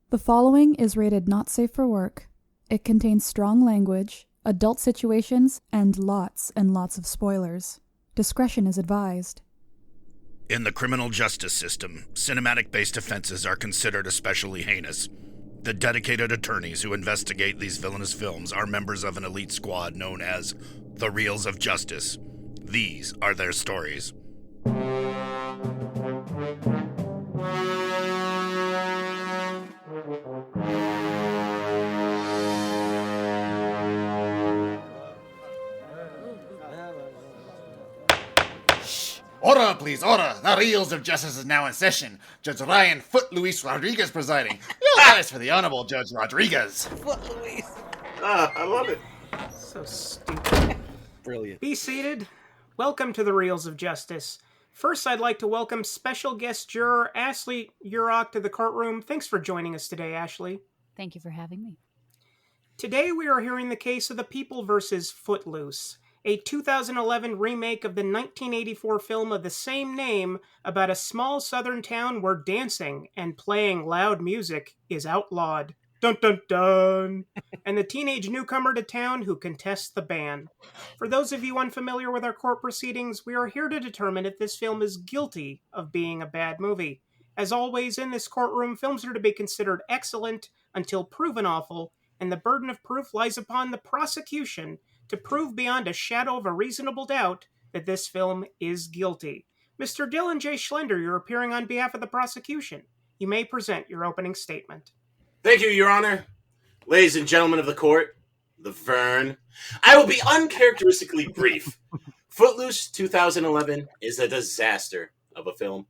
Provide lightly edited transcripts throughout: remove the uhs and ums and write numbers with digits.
The following is rated not safe for work. It contains strong language, adult situations, and lots of spoilers. Discretion is advised. In the criminal justice system, cinematic-based offenses are considered especially heinous. The dedicated attorneys who investigate these villainous films are members of an elite squad known as the Reels of Justice. These are their stories. Order, please, order. The Reels of Justice is now in session. Judge Ryan Footloose Rodriguez presiding. Your eyes for the Honorable Judge Rodriguez. Footloose. I love it. So stupid. Brilliant. Be seated. Welcome to the Reels of Justice. First, I'd like to welcome special guest juror Ashley Jirak to the courtroom. Thanks for joining us today, Ashley. Thank you for having me. Today, we are hearing the case of The People vs. Footloose, a 2011 remake of the 1984 film of the same name about a small southern town where dancing and playing loud music is outlawed. Dun dun dun! And the teenage newcomer to town who contests the ban. For those of you unfamiliar with our court proceedings, we are here to determine if this film is guilty of being a bad movie. As always, in this courtroom, films are to be considered excellent until proven awful, and the burden of proof lies upon the prosecution to prove beyond a shadow of a reasonable doubt that this film is guilty. Mr. Dylan J. Schlender, you're appearing on behalf of the prosecution. You may present your opening statement. Thank you, Your Honor. Ladies and gentlemen of the court, the Vern. I will be uncharacteristically brief. Footloose 2011 is a disaster of a film.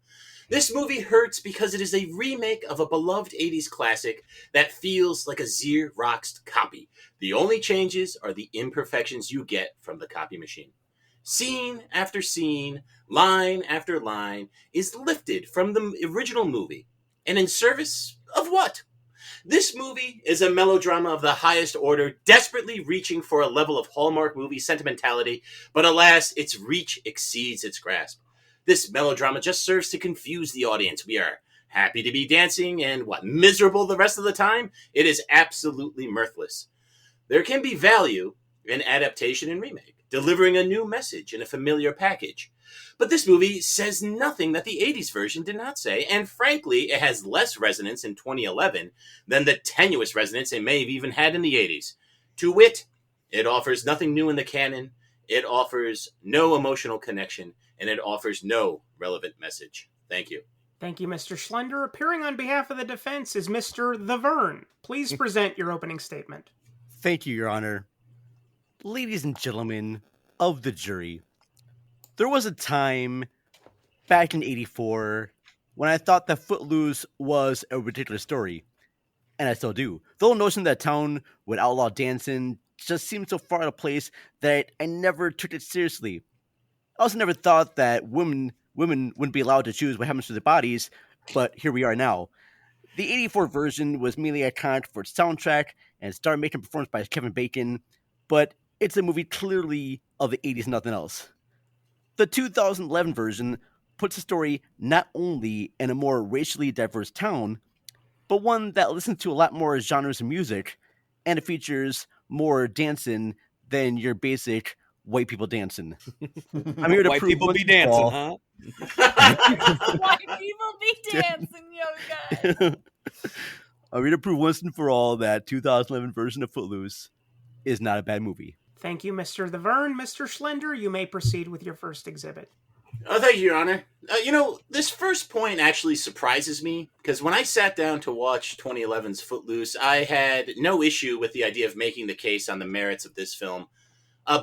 This movie hurts because it is a remake of a beloved 80s classic that feels like a Xeroxed copy. The only changes are the imperfections you get from the copy machine. Scene after scene, line after line is lifted from the original movie. And in service of what? This movie is a melodrama of the highest order, desperately reaching for a level of Hallmark movie sentimentality, but alas, its reach exceeds its grasp. This melodrama just serves to confuse the audience. We are happy to be dancing and, miserable the rest of the time? It is absolutely mirthless. There can be value in adaptation and remake, delivering a new message in a familiar package. But this movie says nothing that the 80s version did not say, and frankly, it has less resonance in 2011 than the tenuous resonance it may have even had in the 80s. To wit, it offers nothing new in the canon, it offers no emotional connection, and it offers no relevant message. Thank you. Thank you, Mr. Schlender. Appearing on behalf of the defense is Mr. The Vern. Please present your opening statement. Thank you, Your Honor. Ladies and gentlemen of the jury, there was a time back in 84 when I thought that Footloose was a ridiculous story. And I still do. The whole notion that a town would outlaw dancing just seemed so far out of place that I never took it seriously. I also never thought that women wouldn't be allowed to choose what happens to their bodies, but here we are now. The 84 version was mainly iconic for its soundtrack and star making performance by Kevin Bacon, but it's a movie clearly of the 80s and nothing else. The 2011 version puts the story not only in a more racially diverse town, but one that listens to a lot more genres of music, and it features more dancing than your basic white people dancing. I'm here to white prove people be dancing, huh? White people be dancing, yo guys. I'm here to prove once and for all that 2011 version of Footloose is not a bad movie. Thank you, Mr. The Vern. Mr. Schlender, you may proceed with your first exhibit. Thank you, Your Honor. This first point actually surprises me, because when I sat down to watch 2011's Footloose, I had no issue with the idea of making the case on the merits of this film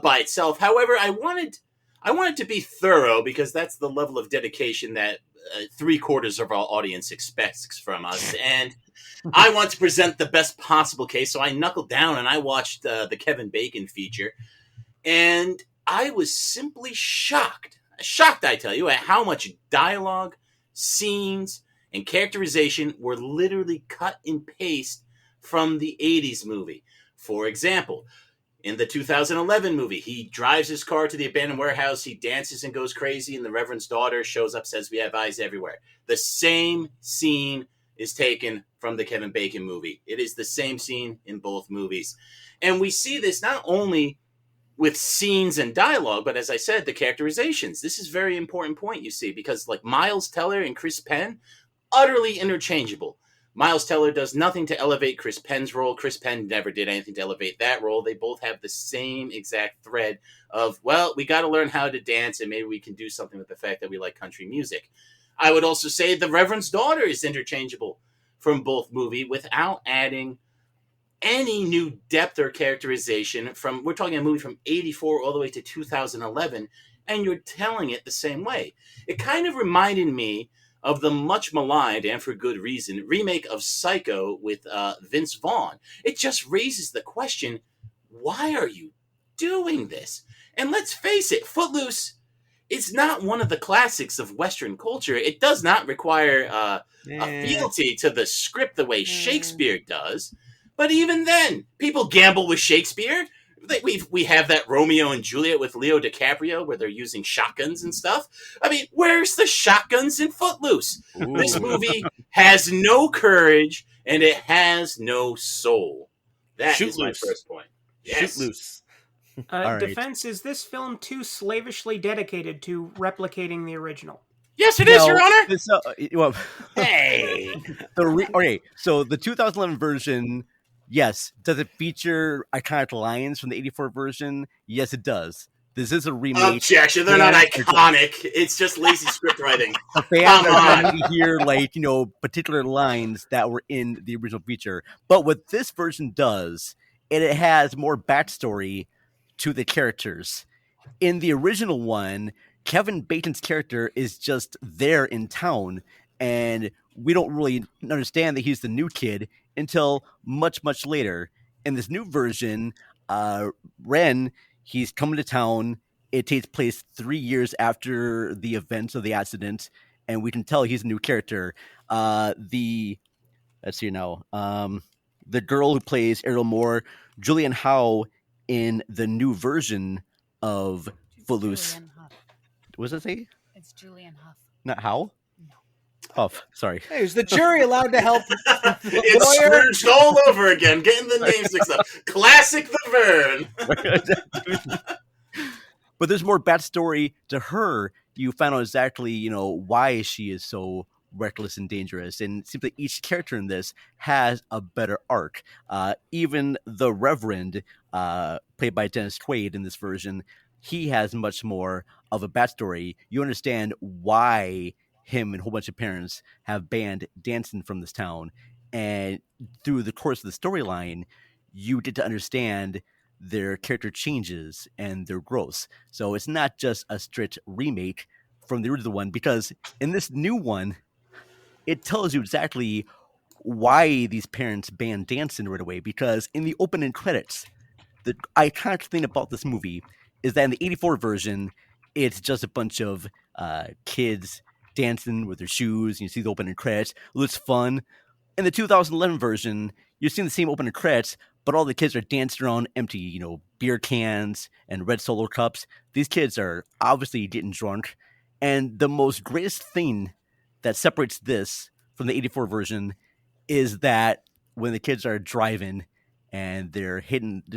by itself. However, I wanted to be thorough, because that's the level of dedication that 3/4 of our audience expects from us, and I want to present the best possible case, so I knuckled down and I watched the Kevin Bacon feature, and I was simply shocked, I tell you, at how much dialogue, scenes, and characterization were literally cut and paste from the 80s movie. For example, in the 2011 movie, he drives his car to the abandoned warehouse, he dances and goes crazy, and the Reverend's daughter shows up, says, "We have eyes everywhere." The same scene is taken from the Kevin Bacon movie. It is the same scene in both movies. And we see this not only with scenes and dialogue, but as I said, the characterizations. This is a very important point, you see, because like Miles Teller and Chris Penn, utterly interchangeable. Miles Teller does nothing to elevate Chris Penn's role. Chris Penn never did anything to elevate that role. They both have the same exact thread of, well, we got to learn how to dance, and maybe we can do something with the fact that we like country music. I would also say the Reverend's daughter is interchangeable from both movies without adding any new depth or characterization. We're talking a movie from 84 all the way to 2011, and you're telling it the same way. It kind of reminded me of the much maligned, and for good reason, remake of Psycho with Vince Vaughn. It just raises the question, why are you doing this? And let's face it, Footloose is not one of the classics of Western culture. It does not require a fealty to the script the way Shakespeare does. But even then, people gamble with Shakespeare. We have that Romeo and Juliet with Leo DiCaprio where they're using shotguns and stuff. I mean, where's the shotguns in Footloose? Ooh. This movie has no courage and it has no soul. That is my first point. Yes. Shoot loose. Defense, is this film too slavishly dedicated to replicating the original? Yes, it is, Your Honor. Hey. Okay, so the 2011 version... Yes. Does it feature iconic lines from the 84 version? Yes, it does. This is a remake. Objection. They're not iconic. It's just lazy script writing. The fans are going to hear, particular lines that were in the original feature. But what this version does, it has more backstory to the characters. In the original one, Kevin Bacon's character is just there in town, and we don't really understand that he's the new kid until much, much later. In this new version, Ren, he's coming to town. It takes place 3 years after the events of the accident, and we can tell he's a new character. Let's see now. The girl who plays Errol Moore, Julianne Howe, in the new version of Footloose. What does it say? It's Julianne Hough. Not Howe? Huff, sorry. Hey, is the jury allowed to help? It's Scrooged all over again, getting the names mixed up. Classic the Vern. But there's more backstory to her. You find out exactly, why she is so reckless and dangerous. And it seems like each character in this has a better arc. Even the Reverend, played by Dennis Quaid in this version, he has much more of a backstory. You understand why him and a whole bunch of parents have banned dancing from this town. And through the course of the storyline, you get to understand their character changes and their growth. So it's not just a strict remake from the original one, because in this new one, it tells you exactly why these parents banned dancing right away. Because in the opening credits, the iconic thing about this movie is that in the 84 version, it's just a bunch of kids dancing with their shoes, and you see the opening credits. It looks fun. In the 2011 version, you're seeing the same opening credits, but all the kids are dancing around empty, beer cans and red Solo cups. These kids are obviously getting drunk. And the most greatest thing that separates this from the 84 version is that when the kids are driving and they're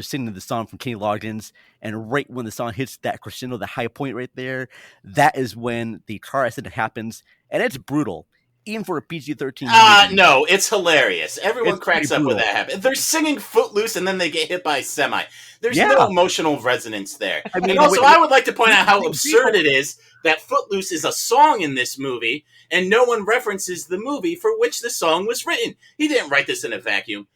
singing the song from Kenny Loggins, and right when the song hits that crescendo, the high point right there, that is when the car accident happens, and it's brutal. Even for a PG-13 movie. No, it's hilarious. Everyone cracks up when that happens. They're singing Footloose and then they get hit by a semi. There's no emotional resonance there. And also, I would like to point out how absurd it is that Footloose is a song in this movie and no one references the movie for which the song was written. He didn't write this in a vacuum.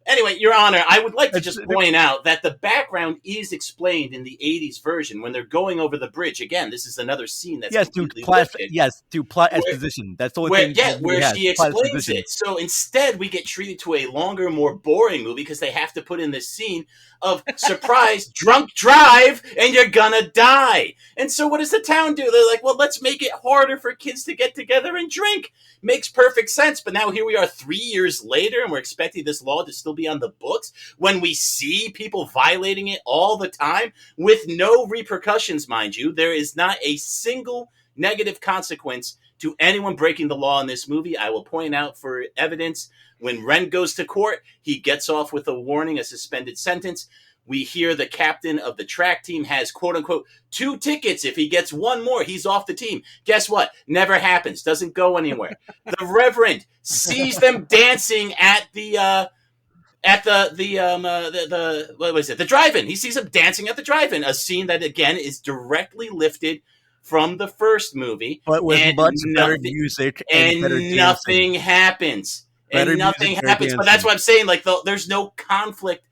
Anyway, Your Honor, I would like to just point out that the background is explained in the 80s version when they're going over the bridge. Again, this is another scene that's completely lifted. Through plot exposition. That's the only thing. Where she explains it. So instead, we get treated to a longer, more boring movie because they have to put in this scene of surprise, drunk drive, and you're gonna die. And so what does the town do? They're like, well, let's make it harder for kids to get together and drink. Makes perfect sense. But now here we are 3 years later, and we're expecting this law to still be on the books when we see people violating it all the time with no repercussions, mind you. There is not a single negative consequence to anyone breaking the law in this movie. I will point out for evidence, when Ren goes to court, he gets off with a warning, a suspended sentence. We hear the captain of the track team has, quote unquote, 2 tickets. If he gets one more, he's off the team. Guess what? Never happens. Doesn't go anywhere. The Reverend sees them dancing at the drive-in. He sees them dancing at the drive-in, a scene that again is directly lifted from the first movie, but with much better music and better nothing happens. Better and nothing music, happens. But that's what I'm saying. Like, there's no conflict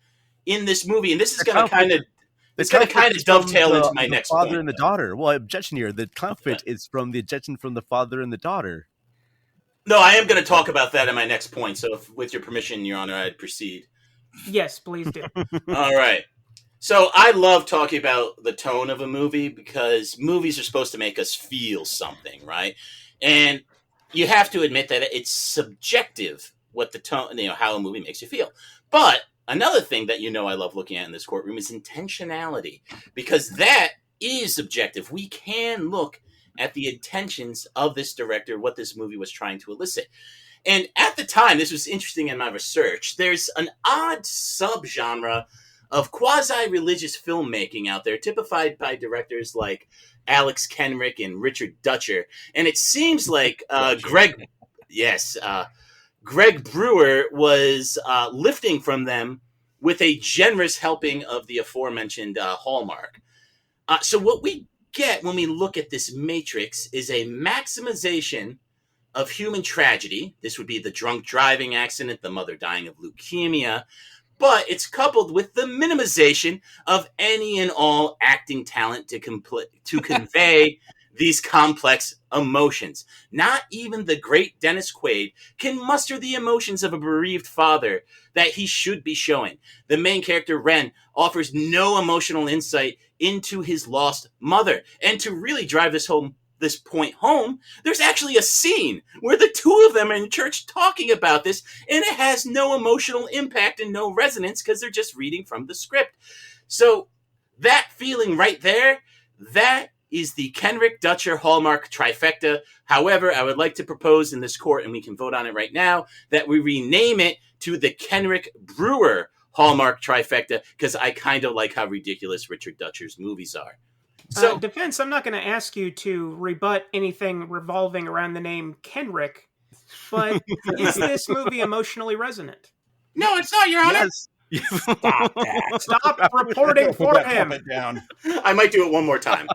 in this movie, and this is going to kind of dovetail into my next father point. And the daughter. Well, objection here. The conflict is from the objection from the father and the daughter. No, I am going to talk about that in my next point. So, with your permission, Your Honor, I'd proceed. Yes, please do. All right. So I love talking about the tone of a movie because movies are supposed to make us feel something, right? And you have to admit that it's subjective what the tone, how a movie makes you feel. But another thing that I love looking at in this courtroom is intentionality, because that is subjective. We can look at the intentions of this director, what this movie was trying to elicit. And at the time, this was interesting in my research, there's an odd subgenre of quasi-religious filmmaking out there, typified by directors like Alex Kenrick and Richard Dutcher. And it seems like Greg Brewer was lifting from them with a generous helping of the aforementioned Hallmark. So what we get when we look at this matrix is a maximization of human tragedy. This would be the drunk driving accident, the mother dying of leukemia, but it's coupled with the minimization of any and all acting talent to convey these complex emotions. Not even the great Dennis Quaid can muster the emotions of a bereaved father that he should be showing. The main character, Ren, offers no emotional insight into his lost mother. And to really drive this point home, there's actually a scene where the two of them are in church talking about this, and it has no emotional impact and no resonance because they're just reading from the script. So that feeling right there, that is the Kenrick Dutcher Hallmark trifecta. However, I would like to propose in this court, and we can vote on it right now, that we rename it to the Kenrick Brewer Hallmark trifecta, because I kind of like how ridiculous Richard Dutcher's movies are. So, Defense, I'm not going to ask you to rebut anything revolving around the name Kenrick, but is this movie emotionally resonant? No, it's not, Your Honor. Yes. Stop that. Stop reporting for him. Put it down. I might do it one more time.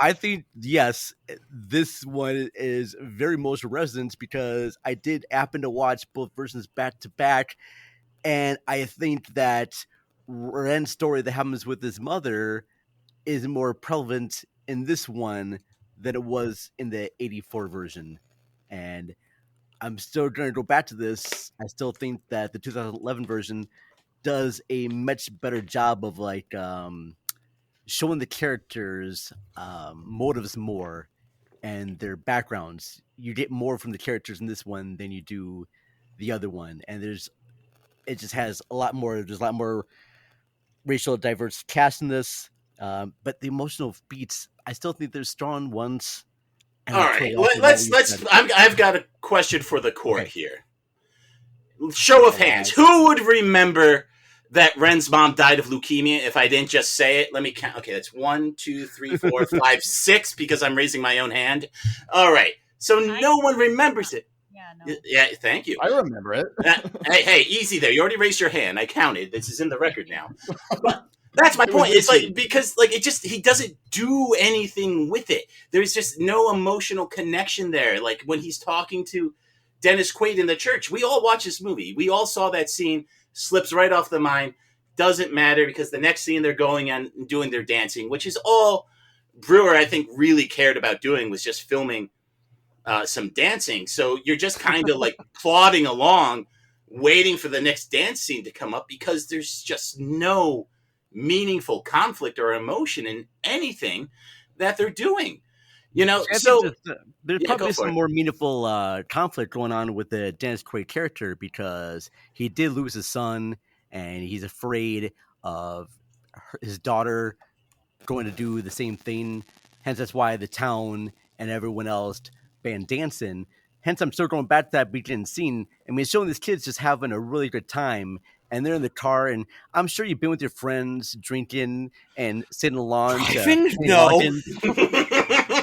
I think, yes, this one is very emotional resonance because I did happen to watch both versions back to back, and I think that Ren's story that happens with his mother is more prevalent in this one than it was in the 84 version. And I'm still going to go back to this. I still think that the 2011 version does a much better job of showing the characters' motives more and their backgrounds. You get more from the characters in this one than you do the other one. And it just has a lot more. There's a lot more racial diverse cast in this. But the emotional beats, I still think there's strong ones. All right, let's. I've got a question for the court here. Show of hands. Who would remember that Ren's mom died of leukemia if I didn't just say it? Let me count. Okay, that's 1, 2, 3, 4, 5, 6, because I'm raising my own hand. All right, so no one remembers it. Yeah, no. Yeah, thank you. I remember it. Hey, easy there. You already raised your hand. I counted. This is in the record now. But that's my point. It's because he doesn't do anything with it. There's just no emotional connection there. Like when he's talking to Dennis Quaid in the church, we all watch this movie. We all saw that scene, slips right off the mind. Doesn't matter because the next scene they're going and doing their dancing, which is all Brewer, I think, really cared about doing, was just filming some dancing. So you're just kind of like plodding along, waiting for the next dance scene to come up because there's just no meaningful conflict or emotion in anything that they're doing, so there's probably some more meaningful conflict going on with the Dennis Quaid character because he did lose his son and he's afraid of his daughter going to do the same thing. Hence, that's why the town and everyone else banned dancing. Hence, I'm still going back to that beginning scene. I mean, it's showing these kids just having a really good time, and they're in the car, and I'm sure you've been with your friends drinking and sitting along. No.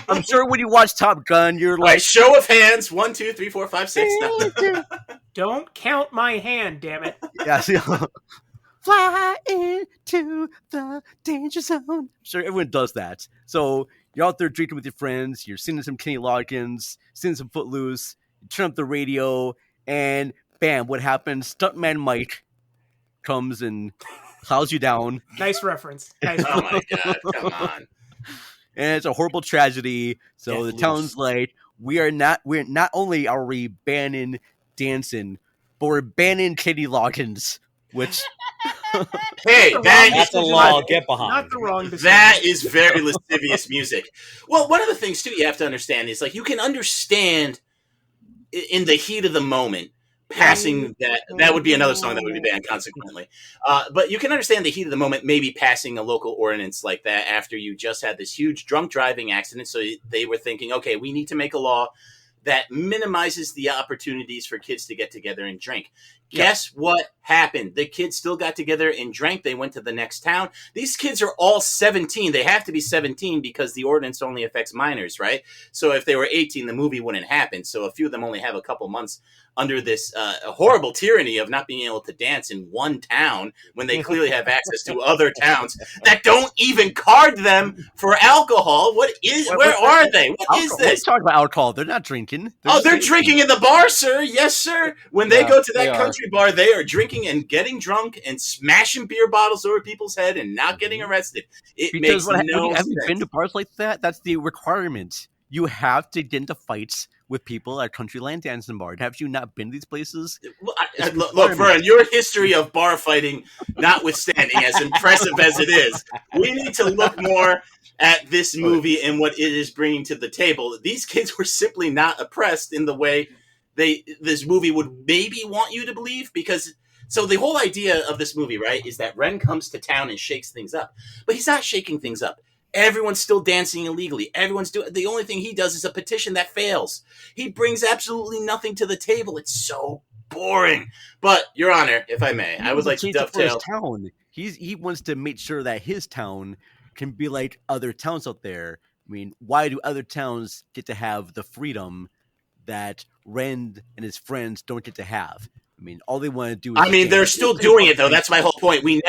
I'm sure when you watch Top Gun, you're like, show of hands, 1, 2, 3, 4, 5, 6. No. Don't count my hand, damn it. Yeah, see, fly into the danger zone. I'm sure everyone does that. So you're out there drinking with your friends, you're singing some Kenny Loggins, singing some Footloose, you turn up the radio, and bam, what happens? Stuntman Mike comes and clouds you down. Nice reference. Oh my God, come on. And it's a horrible tragedy. So the town's like, we're not only are we banning dancing, but we're banning Kenny Loggins, which hey, that's a law. Get behind. Not the wrong decision. That is very lascivious music. Well, one of the things too you have to understand is like you can understand in the heat of the moment passing that would be another song that would be banned consequently. But you can understand the heat of the moment maybe passing a local ordinance like that after you just had this huge drunk driving accident. So they were thinking, okay, we need to make a law that minimizes the opportunities for kids to get together and drink. Guess what happened? The kids still got together and drank. They went to the next town. These kids are all 17. They have to be 17 because the ordinance only affects minors, right? So if they were 18, the movie wouldn't happen. So a few of them only have a couple months under this horrible tyranny of not being able to dance in one town when they clearly have access to other towns that don't even card them for alcohol. Where are they? What is this? Talk about alcohol. They're not drinking. They're drinking in the bar, sir. Yes, sir. When they go to that country bar, they are drinking and getting drunk and smashing beer bottles over people's head and not getting arrested. It makes no sense. Have you been to bars like that? That's the requirement. You have to get into fights with people at Countryland Dancing Bar. Have you not been to these places? Look, Vern, your history of bar fighting notwithstanding, as impressive as it is, we need to look more at this movie and what it is bringing to the table. These kids were simply not oppressed in the way this movie would maybe want you to believe, because so the whole idea of this movie, right, is that Ren comes to town and shakes things up. But he's not shaking things up. Everyone's still dancing illegally. The only thing he does is a petition that fails. He brings absolutely nothing to the table. It's so boring. But, Your Honor, if I may, I would like to dovetail. Town. He wants to make sure that his town can be like other towns out there. I mean, why do other towns get to have the freedom that Ren and his friends don't get to have? I mean, all they want to do is... they're still doing it, though. That's my whole point. We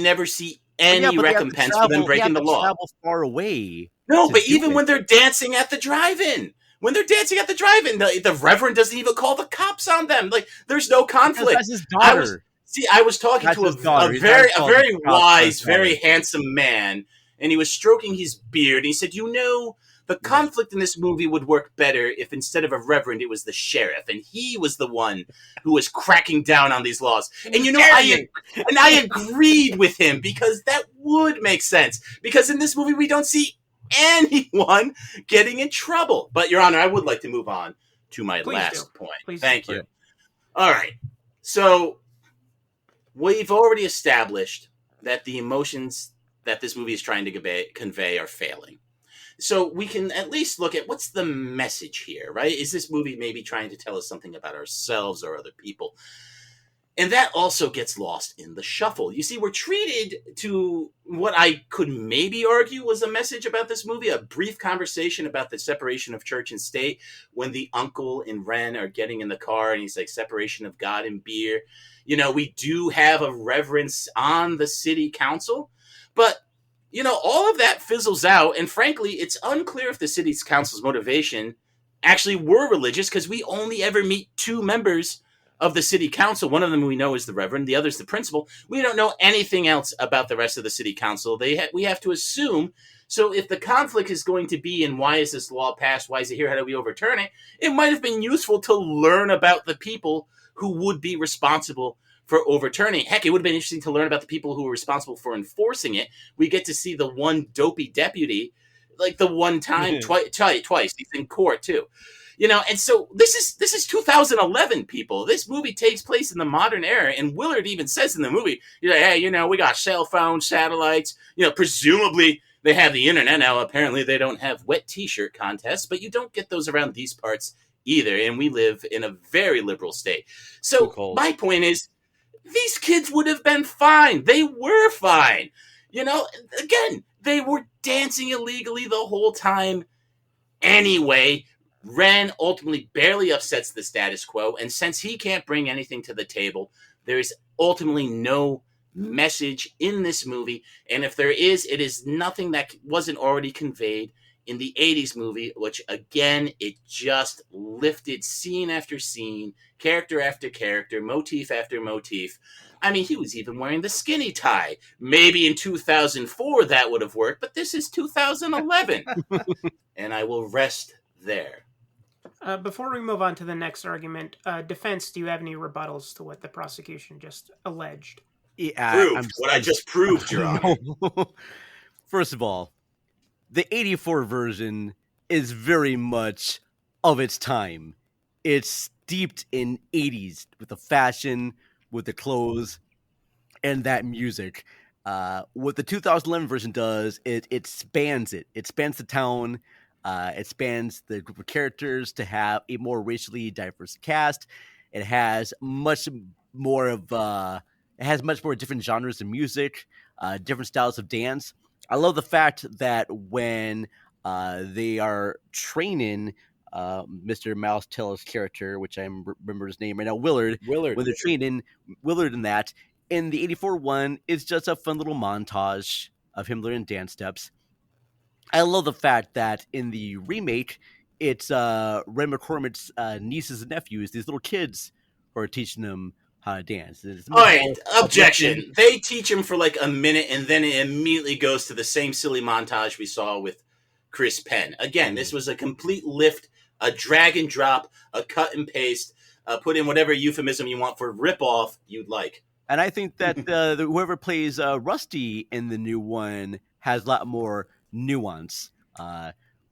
never see any recompense for them breaking the law. Travel far away. No, but even when they're dancing at the drive-in, the Reverend doesn't even call the cops on them. Like, there's no conflict. That's his daughter. I was talking to a very wise, very handsome man, and he was stroking his beard. And he said, the conflict in this movie would work better if instead of a reverend, it was the sheriff. And he was the one who was cracking down on these laws. And I agreed with him because that would make sense. Because in this movie, we don't see anyone getting in trouble. But, Your Honor, I would like to move on to my last point. Thank you. All right. So we've already established that the emotions that this movie is trying to convey are failing. So we can at least look at what's the message here, right? Is this movie maybe trying to tell us something about ourselves or other people? And that also gets lost in the shuffle. You see, we're treated to what I could maybe argue was a message about this movie, a brief conversation about the separation of church and state when the uncle and Ren are getting in the car and he's like, separation of God and beer. We do have a reverence on the city council, but all of that fizzles out, and frankly, it's unclear if the city council's motivation actually were religious, because we only ever meet two members of the city council. One of them we know is the reverend, the other is the principal. We don't know anything else about the rest of the city council. We have to assume. So if the conflict is going to be in why is this law passed, why is it here, how do we overturn it, it might have been useful to learn about the people who would be responsible for overturning. Heck, it would have been interesting to learn about the people who were responsible for enforcing it. We get to see the one dopey deputy, like the one time, twice. He's in court too, And so this is 2011, people. This movie takes place in the modern era, and Willard even says in the movie, hey, we got cell phones, satellites. Presumably They have the internet now. Apparently, they don't have wet T-shirt contests, but you don't get those around these parts either. And we live in a very liberal state. So my point is, these kids would have been fine. They were fine. You know, again, they were dancing illegally the whole time anyway. Ren ultimately barely upsets the status quo, and since he can't bring anything to the table, there is ultimately no message in this movie, and if there is, it is nothing that wasn't already conveyed in the 80s movie, which, again, it just lifted scene after scene, character after character, motif after motif. I mean, he was even wearing the skinny tie. Maybe in 2004 that would have worked, but this is 2011. And I will rest there. Before we move on to the next argument, defense, do you have any rebuttals to what the prosecution just alleged? Yeah, I just proved, Your Honor. First of all, the 84 version is very much of its time. It's steeped in 80s with the fashion, with the clothes, and that music. What the 2011 version does, it spans it. It spans the town. It spans the group of characters to have a more racially diverse cast. It has much more different genres of music, different styles of dance. I love the fact that when they are training Mr. Miles Teller's character, which I remember his name right now, Willard. When they're training Willard in that, in the 84 one, it's just a fun little montage of him learning dance steps. I love the fact that in the remake, it's Ren McCormick's nieces and nephews, these little kids, who are teaching them how to dance. All right, objection. They teach him for like a minute, and then it immediately goes to the same silly montage we saw with Chris Penn. Again, this was a complete lift, a drag and drop, a cut and paste, put in whatever euphemism you want for rip-off you'd like. And I think that whoever plays Rusty in the new one has a lot more nuance.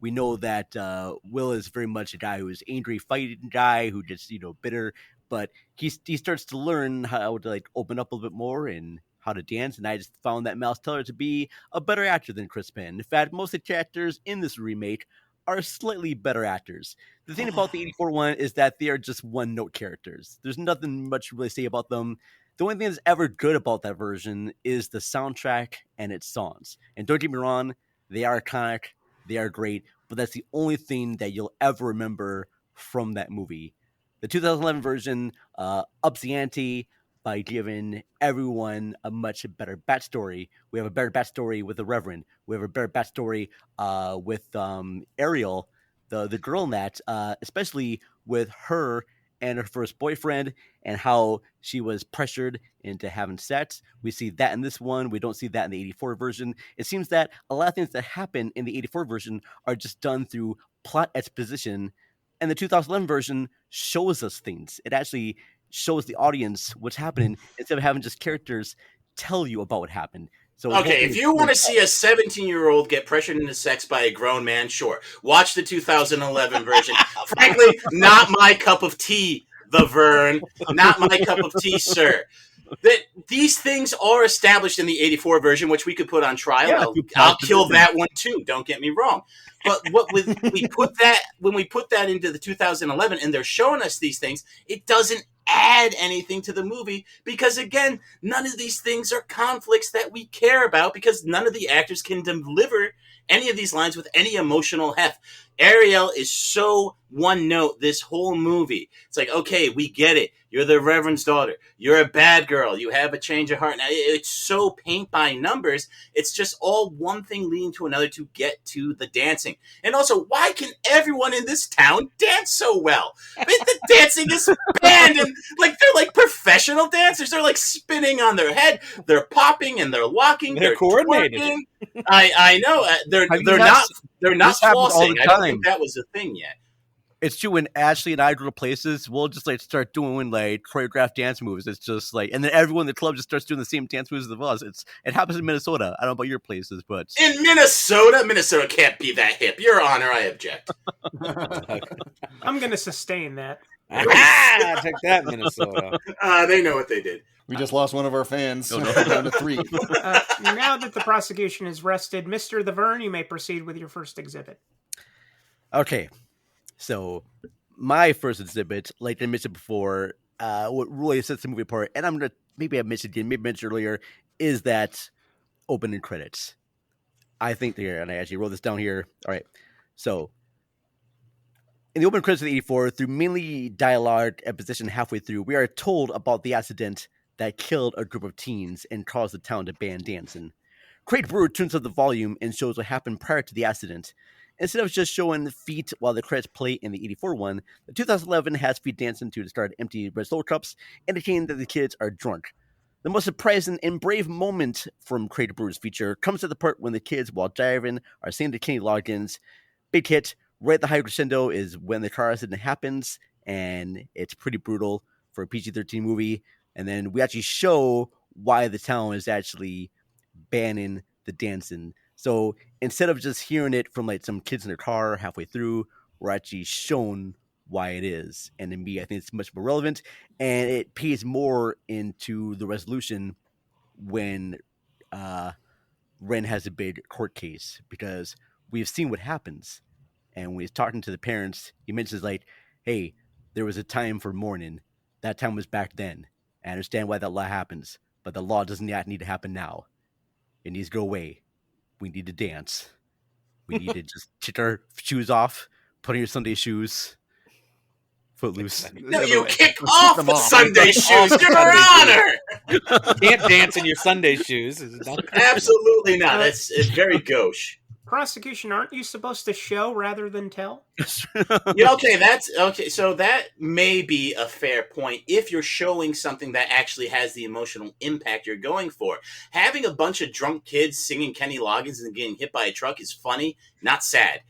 We know that Will is very much a guy who is angry, fighting guy who just bitter, but he starts to learn how to open up a little bit more and how to dance. And I just found that Miles Teller to be a better actor than Chris Penn. In fact, most of the actors in this remake are slightly better actors. The thing about the 84 one is that they are just one-note characters. There's nothing much to really say about them. The only thing that's ever good about that version is the soundtrack and its songs. And don't get me wrong, they are iconic, they are great, but that's the only thing that you'll ever remember from that movie. The 2011 version ups the ante by giving everyone a much better backstory. We have a better backstory with the Reverend. We have a better backstory with Ariel, the girl in that, especially with her and her first boyfriend and how she was pressured into having sex. We see that in this one. We don't see that in the 84 version. It seems that a lot of things that happen in the 84 version are just done through plot exposition, and the 2011 version shows us things. It actually shows the audience what's happening instead of having just characters tell you about what happened. So okay, if you want to see a 17-year-old get pressured into sex by a grown man, sure. Watch the 2011 version. Frankly, not my cup of tea, the Vern. Not my cup of tea, sir. These things are established in the 84 version, which we could put on trial. Yeah, I'll kill that one too. Don't get me wrong. But when we put that into the 2011 and they're showing us these things, it doesn't add anything to the movie because, again, none of these things are conflicts that we care about because none of the actors can deliver any of these lines with any emotional heft. Ariel is so one note this whole movie. It's like, okay, we get it. You're the Reverend's daughter. You're a bad girl. You have a change of heart. Now, it's so paint by numbers. It's just all one thing leading to another to get to the dancing. And also, why can everyone in this town dance so well? I mean, the dancing is banned, and they're like professional dancers. They're like spinning on their head. They're popping and they're locking. They're coordinated. Twerking. I know. They're not flossing. I don't think that was a thing yet. It's true when Ashley and I go to places, we'll just start doing choreographed dance moves. It's just and then everyone in the club just starts doing the same dance moves as us. It happens in Minnesota. I don't know about your places, but in Minnesota can't be that hip. Your Honor, I object. I'm going to sustain that. Take that, Minnesota. They know what they did. We just lost one of our fans. Oh, no. Down to 3. Now that the prosecution is rested, Mr. The Vern, you may proceed with your first exhibit. Okay, so my first exhibit, like I mentioned before, what really sets the movie apart, and I'm gonna maybe I mentioned earlier, is that opening credits. I think there, and I actually wrote this down here. All right, so in the opening credits of the 84, through mainly dialogue and position halfway through, we are told about the accident that killed a group of teens and caused the town to ban dancing. Craig Brewer turns up the volume and shows what happened prior to the accident. Instead of just showing feet while the credits play in the 84 one, the 2011 has feet dancing to the start of empty Red Soul cups, indicating that the kids are drunk. The most surprising and brave moment from Craig Brewer's feature comes at the part when the kids, while driving, are singing to Kenny Loggins. Big hit, right at the high crescendo is when the car accident happens, and it's pretty brutal for a PG-13 movie. And then we actually show why the town is actually banning the dancing. So instead of just hearing it from like some kids in their car halfway through, we're actually shown why it is. And to me, I think it's much more relevant, and it pays more into the resolution when Ren has a big court case, because we've seen what happens. And when he's talking to the parents, he mentions like, hey, there was a time for mourning. That time was back then. I understand why that law happens, but the law doesn't need to happen now. It needs to go away. We need to dance. We need to just take our shoes off, put on your Sunday shoes. Footloose. No, you kick off the Sunday shoes, Your Honor! Can't dance in your Sunday shoes. Absolutely not. That's very gauche. Prosecution, aren't you supposed to show rather than tell? Yeah, okay. So that may be a fair point if you're showing something that actually has the emotional impact you're going for. Having a bunch of drunk kids singing Kenny Loggins and getting hit by a truck is funny, not sad.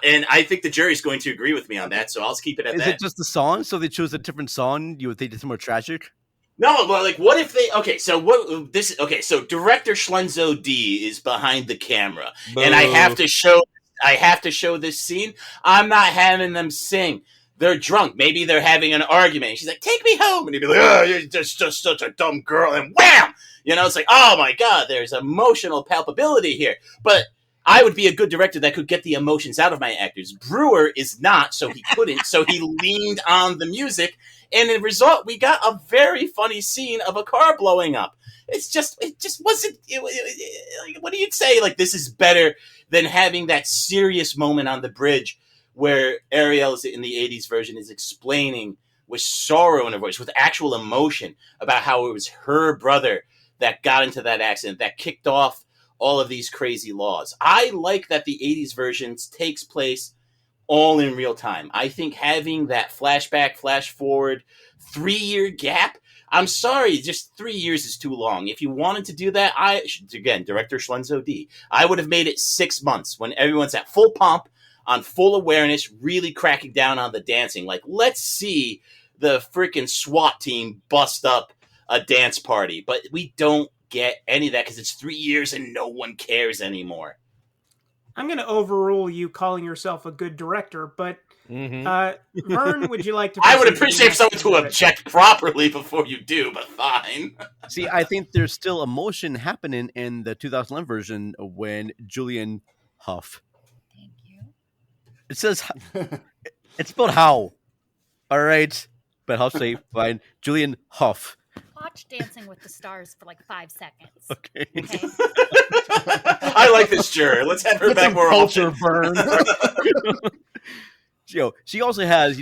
And I think the jury's going to agree with me on that, so I'll keep it at that. Is it just the song? So they chose a different song? You would think it's more tragic? No, but like, what if they? So director Schlenzo D is behind the camera, and I have to show this scene. I'm not having them sing. They're drunk. Maybe they're having an argument. And she's like, "Take me home," and he'd be like, "Oh, you're just such a dumb girl," and wham! It's like, oh my god, there's emotional palpability here, but. I would be a good director that could get the emotions out of my actors. Brewer is not, so he couldn't. So he leaned on the music, and in result, we got a very funny scene of a car blowing up. It just wasn't. What do you say? Like, this is better than having that serious moment on the bridge where Ariel in the '80s version is explaining with sorrow in her voice, with actual emotion, about how it was her brother that got into that accident, that kicked off all of these crazy laws. I like that the 80s versions takes place all in real time. I think having that flashback, flash forward, 3-year gap, I'm sorry, just 3 years is too long. If you wanted to do that, again, director Schlenzo D, I would have made it 6 months when everyone's at full pomp, on full awareness, really cracking down on the dancing. Like, let's see the freaking SWAT team bust up a dance party. But we don't get any of that because it's 3 years and no one cares anymore. I'm going to overrule you calling yourself a good director, but Vern, would you like to? I would appreciate someone to object properly before you do, but fine. See, I think there's still emotion happening in the 2011 version when Julian Huff. Thank you. It says it's spelled how. All right, but Huff say fine. Julian Huff. Watch Dancing with the Stars for like 5 seconds. Okay. I like this juror. Let's have her back more culture often. burn. She also has,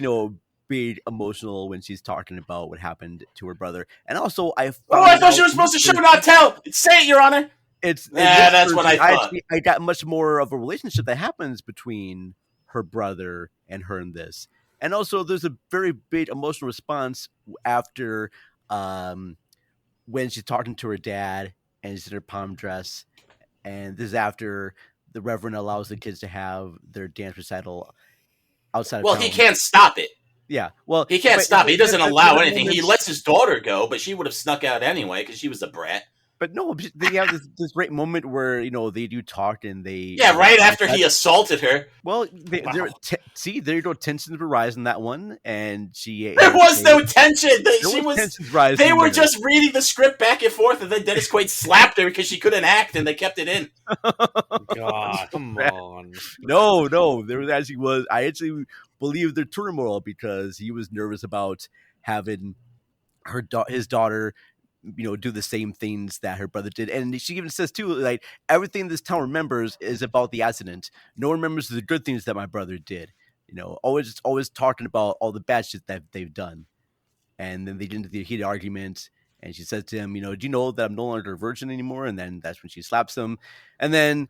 big emotional when she's talking about what happened to her brother. And also, I thought she was supposed to show, not tell. Say it, Your Honor. That's what I thought. I got much more of a relationship that happens between her brother and her in this. And also, there's a very big emotional response after when she's talking to her dad and she's in her prom dress, and this is after the Reverend allows the kids to have their dance recital outside of town. He can't stop it. Yeah, well, he can't stop it. He doesn't allow anything. He lets his daughter go, but she would have snuck out anyway because she was a brat. But no, they have this great moment where they do talk and they right after he assaulted her. Well, Wow. there you go. Tensions were rising that one, and There was no tension. Tensions rising They were there. just reading the script back and forth, and then Dennis Quaid slapped her because she couldn't act, and they kept it in. God, come on. No, I actually believe their turmoil because he was nervous about having his daughter, do the same things that her brother did. And she even says too, like, everything this town remembers is about the accident. No one remembers the good things that my brother did. Always talking about all the bad shit that they've done. And then they get into the heated argument, and she says to him, do you know that I'm no longer a virgin anymore? And then that's when she slaps him. And then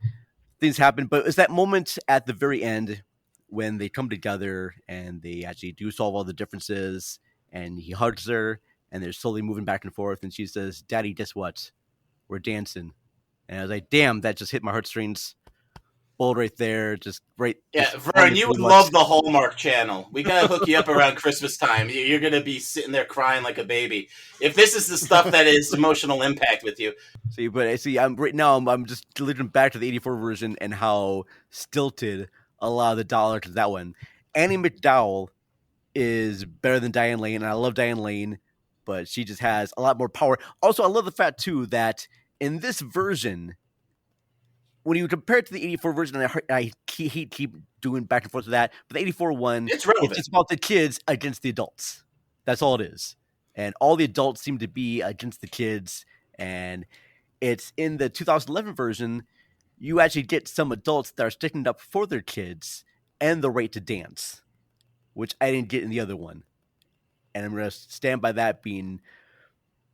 things happen. But it's that moment at the very end when they come together and they actually do solve all the differences, and he hugs her, and they're slowly moving back and forth. And she says, "Daddy, guess what? We're dancing." And I was like, damn, that just hit my heartstrings. Bold right there. Just right. Yeah, just Vern, you would love the Hallmark Channel. We got to hook you up around Christmas time. You're going to be sitting there crying like a baby. If this is the stuff that is emotional impact with you. I'm just looking back to the 84 version and how stilted a lot of the dialogue is that one. Annie McDowell is better than Diane Lane, and I love Diane Lane, but she just has a lot more power. Also, I love the fact, too, that in this version, when you compare it to the 84 version, and I keep doing back and forth with that, but the 84 one, it's relevant. It's about the kids against the adults. That's all it is. And all the adults seem to be against the kids. And it's in the 2011 version, you actually get some adults that are sticking up for their kids and the right to dance, which I didn't get in the other one. And I'm going to stand by that being...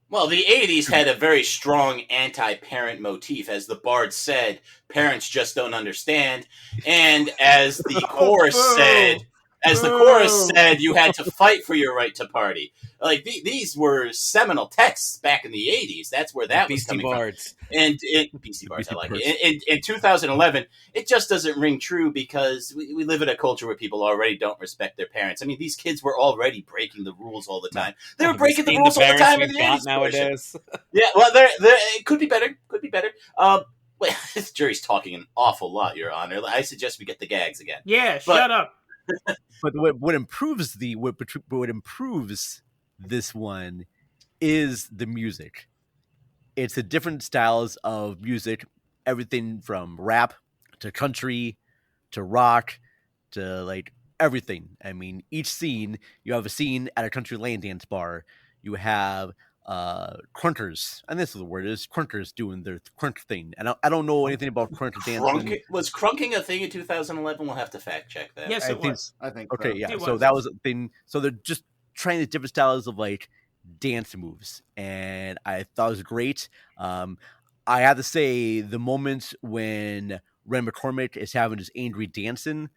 Well, the 80s had a very strong anti-parent motif. As the Bard said, parents just don't understand. And as the chorus said, you had to fight for your right to party. Like, these were seminal texts back in the 80s. That's where that was coming Bards. from. And Beastie Bards, I like it. In 2011, it just doesn't ring true because we live in a culture where people already don't respect their parents. I mean, these kids were already breaking the rules all the time. They were breaking the rules all the time in the 80s nowadays. Yeah, well, it could be better. Could be better. Wait, this jury's talking an awful lot, Your Honor. I suggest we get the gags again. Yeah, shut up. But what improves this one is the music. It's the different styles of music, everything from rap to country to rock to like everything. I mean, each scene, you have a scene at a country lane dance bar. You have crunkers, and this is the word is crunkers doing their crunk thing. And I don't know anything about crunker dancing. Was crunking a thing in 2011? We'll have to fact check that. Yes, it was. I think Okay, so. yeah. So that was a thing. So they're just trying the different styles of like dance moves, and I thought it was great. I have to say, the moments when Ren McCormick is having his angry dancing,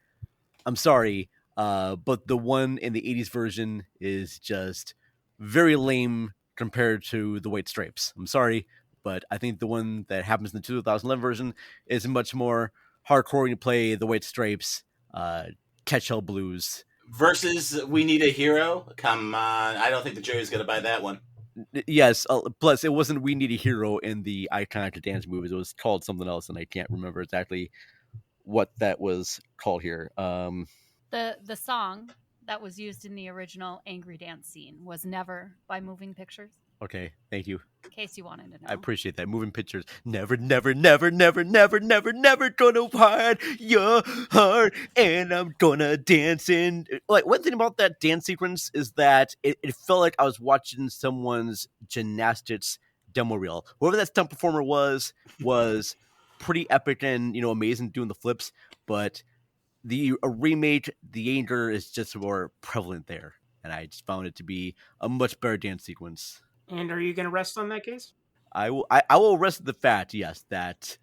I'm sorry, but the one in the 80s version is just very lame compared to the White Stripes. I'm sorry, but I think the one that happens in the 2011 version is much more hardcore when you play the White Stripes, Catch Hell Blues. Versus We Need a Hero? Come on. I don't think the jury's going to buy that one. Yes, plus it wasn't We Need a Hero in the iconic dance movies. It was called something else, and I can't remember exactly what that was called here. The song that was used in the original Angry Dance scene was Never by Moving Pictures. Okay, thank you. In case you wanted to know. I appreciate that. Moving Pictures. Never, never, never, never, never, never, never gonna hide your heart, and I'm gonna dance in. Like, one thing about that dance sequence is that it felt like I was watching someone's gymnastics demo reel. Whoever that stunt performer was pretty epic and, amazing doing the flips, but the remake, the anger is just more prevalent there. And I just found it to be a much better dance sequence. And are you going to rest on that case? I will rest the fact, yes, that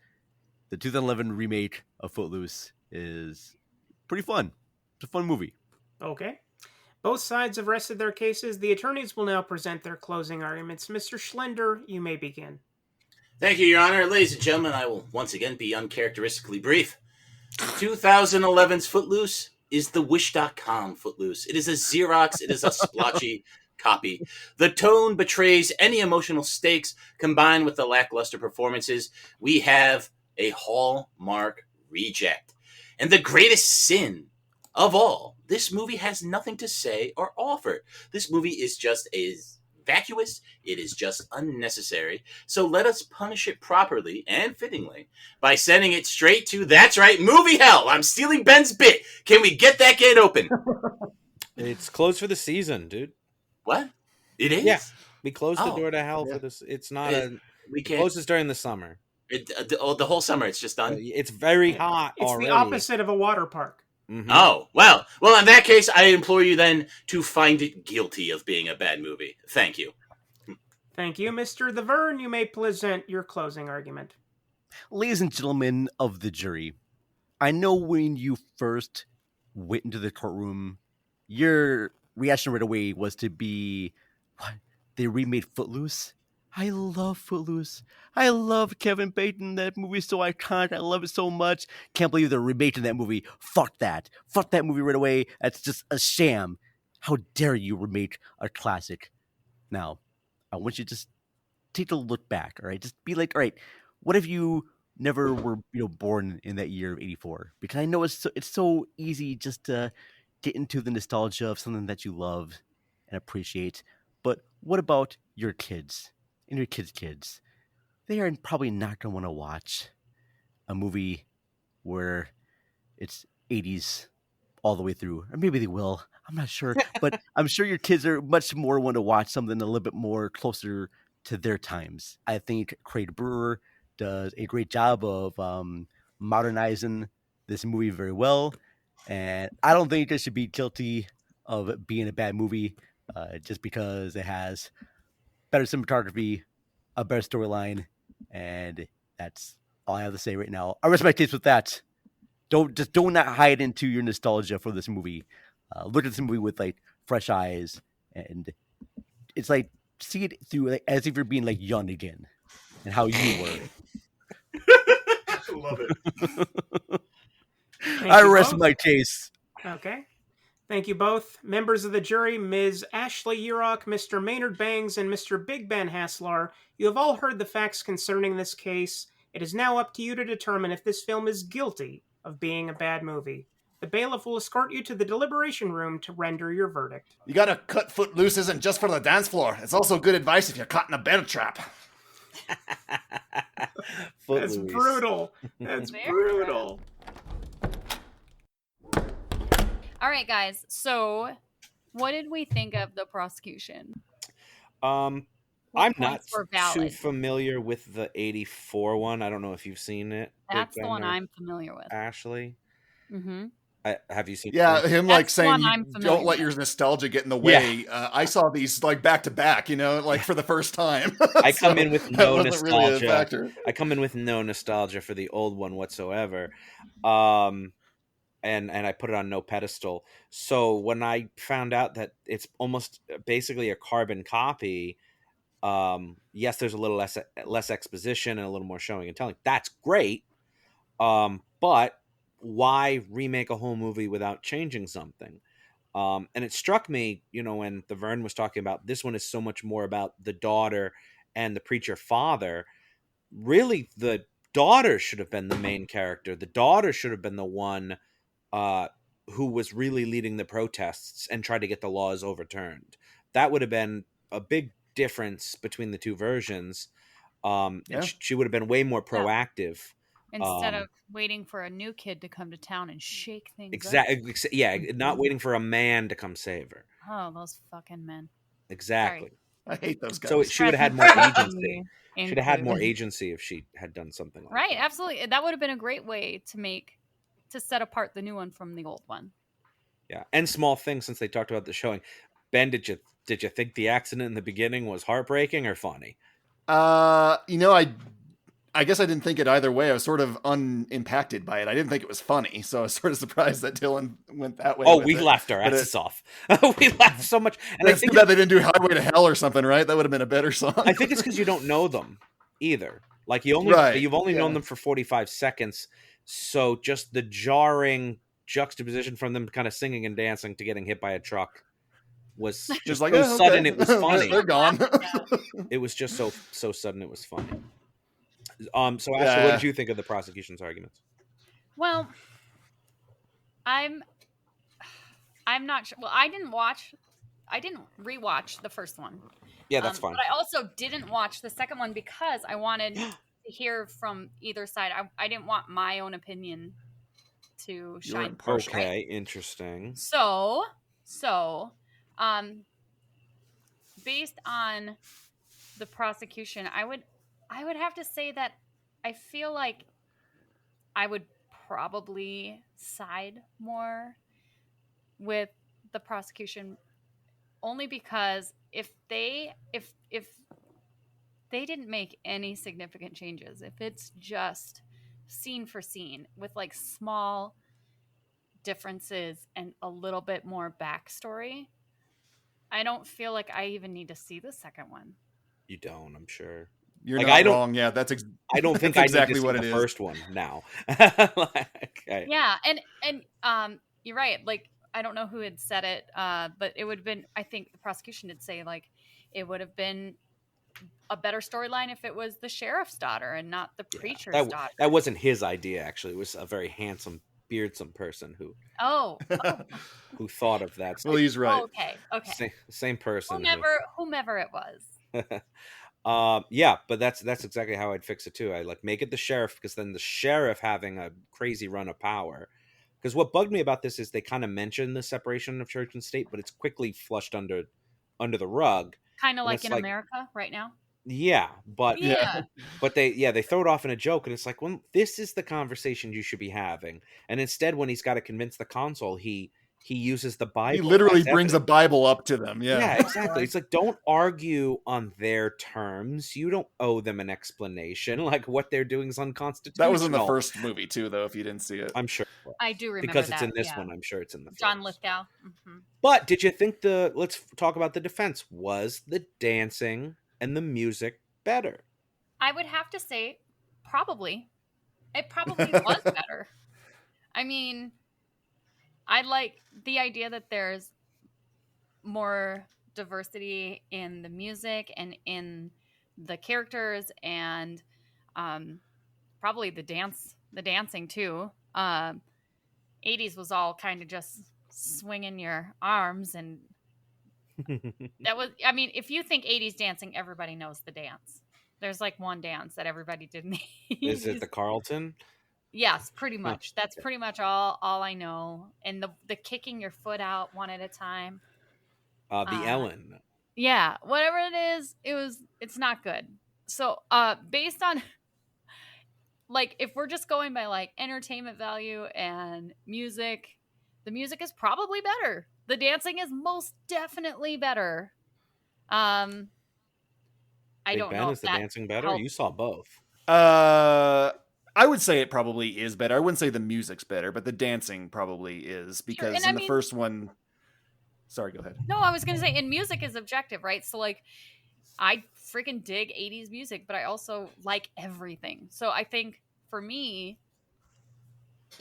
the 2011 remake of Footloose is pretty fun. It's a fun movie. Okay. Both sides have rested their cases. The attorneys will now present their closing arguments. Mr. Schlender, you may begin. Thank you, Your Honor. Sadies and gentlemen, I will once again be uncharacteristically brief. 2011's Footloose is the Wish.com Footloose. It is a Xerox, it is a splotchy copy. The tone betrays any emotional stakes combined with the lackluster performances. We have a Hallmark reject. And the greatest sin of all, this movie has nothing to say or offer. This movie is just as vacuous. It is just unnecessary. So let us punish it properly and fittingly by sending it straight to, that's right, movie hell. I'm stealing Ben's bit. Can we get that gate open? It's closed for the season, dude. What? It is? Yeah. We closed the Oh, door to hell yeah. for this. It's not We it can't. closes during the summer. The whole summer, it's just done. It's very hot It's already. the opposite of a water park. Mhm. Oh, well, in that case, I implore you then to find it guilty of being a bad movie. Thank you. Thank you, Mr. The Vern. You may present your closing argument. Ladies and gentlemen of the jury, I know when you first went into the courtroom, your reaction right away was to be, what? They remade Footloose? I love Footloose. I love Kevin Bacon. That movie's so iconic. I love it so much. Can't believe they're remaking that movie. Fuck that. Fuck that movie right away. That's just a sham. How dare you remake a classic? Now, I want you to just take a look back, all right? Just be like, all right, what if you never were born in that year of 84? Because I know it's so easy just to get into the nostalgia of something that you love and appreciate. But what about your kids and your kids? They are probably not going to want to watch a movie where it's 80s all the way through. Or maybe they will. I'm not sure. But I'm sure your kids are much more want to watch something a little bit more closer to their times. I think Craig Brewer does a great job of modernizing this movie very well. And I don't think it should be guilty of it being a bad movie just because it has better cinematography, a better storyline, and that's all I have to say right now. I rest my case with that. Do not hide into your nostalgia for this movie. Look at this movie with like fresh eyes, and it's like see it through like, as if you're being like young again, and how you were. I love it. I rest my case. Okay. Thank you both. Members of the jury, Ms. Ashley Jirak, Mr. Maynard Bangs, and Mr. Big Ben Haslar, you have all heard the facts concerning this case. It is now up to you to determine if this film is guilty of being a bad movie. The bailiff will escort you to the deliberation room to render your verdict. You gotta cut Footloose isn't just for the dance floor. It's also good advice if you're caught in a bear trap. That's brutal. That's Very brutal. All right, guys. So, what did we think of the prosecution? I'm What not points were too valid? familiar with the 84 one. I don't know if you've seen it. That's Big the one Ben or I'm familiar with. Ashley. Mm-hmm. Have you seen Yeah, it? him That's like the saying one I'm familiar don't let with. your nostalgia get in the way. I saw these like back to back, like for the first time. I come in with that no wasn't really a nostalgia. factor. I come in with no nostalgia for the old one whatsoever. And I put it on no pedestal. So when I found out that it's almost basically a carbon copy, yes, there's a little less exposition and a little more showing and telling. That's great. But why remake a whole movie without changing something? And it struck me, when the Vern was talking about this one is so much more about the daughter and the preacher father. Really, the daughter should have been the main character. The daughter should have been the one who was really leading the protests and tried to get the laws overturned. That would have been a big difference between the two versions. And she would have been way more proactive. Instead of waiting for a new kid to come to town and shake things up. Exactly. Yeah, not waiting for a man to come save her. Oh, those fucking men. Exactly. I hate those guys. So she would have had more agency. And Should have had more food. agency if she had done something like Right, that. absolutely. That would have been a great way to set apart the new one from the old one. Yeah, and small things since they talked about the showing. Ben, did you think the accident in the beginning was heartbreaking or funny? I guess I didn't think it either way. I was sort of unimpacted by it. I didn't think it was funny, so I was sort of surprised that Dylan went that way. Oh, with we it. laughed our But asses off. We laughed so much, and it's too bad they didn't do Highway to Hell or something, right? That would have been a better song. I think it's because you don't know them either. Like you've only known them for 45 seconds, so just the jarring juxtaposition from them kind of singing and dancing to getting hit by a truck was Just just like, so "Oh, okay." sudden it was funny. They're gone. It was just so sudden it was funny. So Ashley, Yeah. what did you think of the prosecution's arguments? Well, I'm not sure. Well, I didn't rewatch the first one. Yeah, that's fine. But I also didn't watch the second one because I wanted to hear from either side. I didn't want my own opinion to shine. impartial. Okay, right? interesting. So, based on the prosecution, I would have to say that I feel like I would probably side more with the prosecution, only because if they didn't make any significant changes, if it's just scene for scene with like small differences and a little bit more backstory, I don't feel like I even need to see the second one. You don't, I'm sure. You're Like, not I don't- wrong. Yeah, that's I don't think That's I exactly need to what see it the is. first one now. Yeah, and you're right. Like, I don't know who had said it, but it would have been, I think the prosecution did say, like, it would have been a better storyline if it was the sheriff's daughter and not the preacher's daughter. That wasn't his idea, actually. It was a very handsome, beardsome person who thought of that. Well, he's right. Okay. Same person. Whomever it was. Yeah, but that's exactly how I'd fix it too. I like make it the sheriff, because then the sheriff having a crazy run of power. Because what bugged me about this is they kind of mention the separation of church and state, but it's quickly flushed under the rug. Kind of And like it's in like- America right now. Yeah, but Yeah. but they throw it off in a joke, and it's like, well, this is the conversation you should be having. And instead, when he's got to convince the consul, he uses the Bible. He literally as brings a evidence. Bible up to them. Yeah. Yeah, exactly. It's like, don't argue on their terms. You don't owe them an explanation. Like, what they're doing is unconstitutional. That was in the first movie too, though. If you didn't see it, I'm sure. I do remember Because it's that, in this yeah. one, I'm sure it's in the John first. Lithgow. Mm-hmm. But did you think let's talk about the defense. Was the dancing and the music better? I would have to say, probably. It probably was better. I mean, I like the idea that there's more diversity in the music and in the characters, and probably the dancing too. 80s was all kind of just swinging your arms, and that was, I mean, if you think 80s dancing, everybody knows the dance. There's like one dance that everybody did in the 80s. Is it the Carlton? Yes, pretty much. That's pretty much all I know. And the kicking your foot out one at a time. The Ellen. Yeah, whatever it is, it's not good. So, based on like, if we're just going by like entertainment value and music, the music is probably better. The dancing is most definitely better. I Big don't Ben, know. is the dancing better? helped. You saw both. I would say it probably is better. I wouldn't say the music's better, but the dancing probably is, because and in I the mean- first one. Sorry, go ahead. No, I was going to say, and music is objective, right? So, like, I freaking dig 80s music, but I also like everything. So I think for me,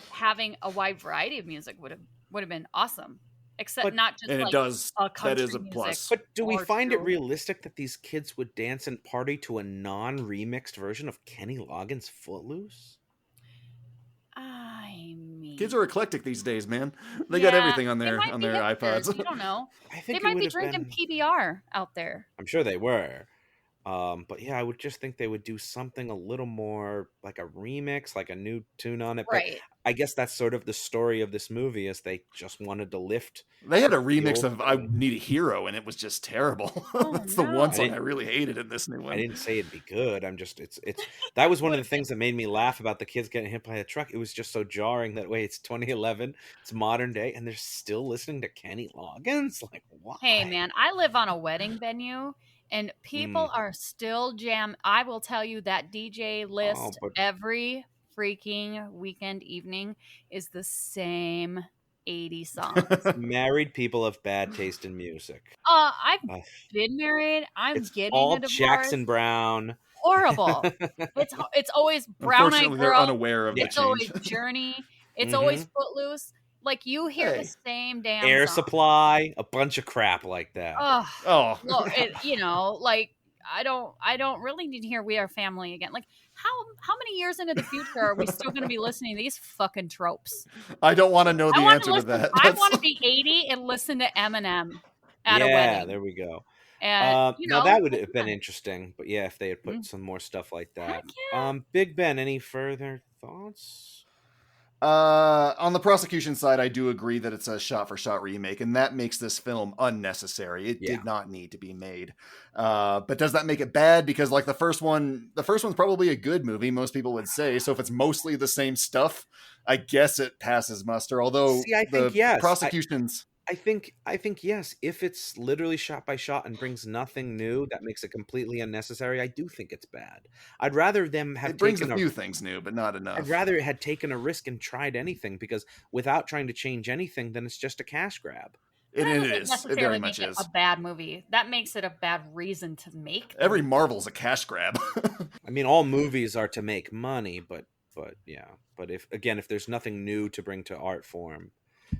having a wide variety of music would have been awesome. Except But- not just And like it does. a That country is a music. plus. But do we or find it two. realistic that these kids would dance and party to a non-remixed version of Kenny Loggins' Footloose? I mean, Kids are eclectic these days, man. They got yeah, everything on they their might be hipsters, iPods. You don't know. I They think it might would be have drinking been... PBR out there. I'm sure they were. But yeah, I would just think they would do something a little more like a remix, like a new tune on it. Right. But I guess that's sort of the story of this movie, is they just wanted to lift. They had a remix old of "I Need a Hero" and it was just terrible. Oh, That's the no. one I song didn't- I really hated in this new one. I didn't say it'd be good. I'm just it's that was one of the things that made me laugh about the kids getting hit by a truck. It was just so jarring that way. It's 2011, it's modern day, and they're still listening to Kenny Loggins. Like, why? Hey, man, I live on a wedding venue, and people are still jam. I will tell you that DJ list but- every freaking weekend evening is the same 80 songs. Married people have bad taste in music. I've Uh, been married. I'm It's getting all a divorce. Jackson Brown. Horrible. It's always Brown Eyed Unfortunately, they're Girl. unaware of the It's always change. Journey. It's Mhm. always Footloose. Like you hear Hey. the same damn Air song. Supply, a bunch of crap like that. Ugh. Oh. Well, like I don't really need to hear "We Are Family" again. Like how many years into the future are we still going to be listening to these fucking tropes? I don't want to know the I want answer to that. I want to be 80 and listen to Eminem at a Yeah, wedding. there we go. And Now that would have it's been fun. interesting, but yeah, if they had put some more stuff like that. Heck yeah. Big Ben, any further thoughts? On the prosecution side, I do agree that it's a shot-for-shot remake, and that makes this film unnecessary. It Yeah. did not need to be made. But does that make it bad? Because like the first one's probably a good movie, most people would say. So if it's mostly the same stuff, I guess it passes muster. Although See, I think yes. prosecutions. I think yes. If it's literally shot by shot and brings nothing new, that makes it completely unnecessary. I do think it's bad. I'd rather them have It brings taken a few things new, but not enough. I'd rather it had taken a risk and tried anything, because without trying to change anything, then it's just a cash grab. It That doesn't is. It necessarily very make much it is. a bad movie. That makes it a bad reason to make them. Every Marvel's a cash grab. I mean, all movies are to make money, but yeah. But if there's nothing new to bring to art form.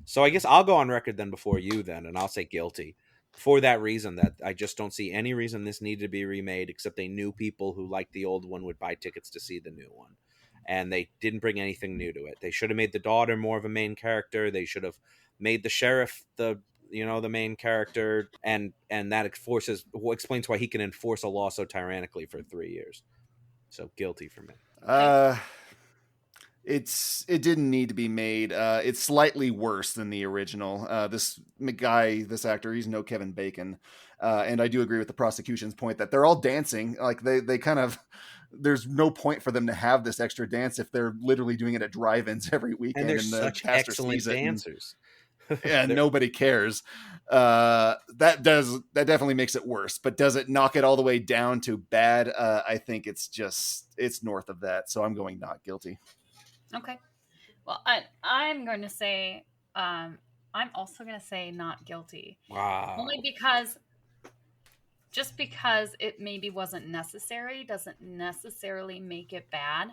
So I guess I'll go on record then before you then, and I'll say guilty. For that reason, that I just don't see any reason this needed to be remade, except they knew people who liked the old one would buy tickets to see the new one. And they didn't bring anything new to it. They should have made the daughter more of a main character. They should have made the sheriff the main character, and that explains why he can enforce a law so tyrannically for 3 years. So guilty for me. It didn't need to be made. It's slightly worse than the original. This actor, he's no Kevin Bacon. And I do agree with the prosecution's point that they're all dancing. Like they kind of, there's no point for them to have this extra dance if they're literally doing it at drive-ins every weekend. And they're the such pastor excellent sees it dancers. and nobody cares. That definitely makes it worse. But does it knock it all the way down to bad? I think it's north of that. So I'm going not guilty. Okay. Well, I'm going to say, I'm also going to say not guilty. Wow. Only just because it maybe wasn't necessary doesn't necessarily make it bad.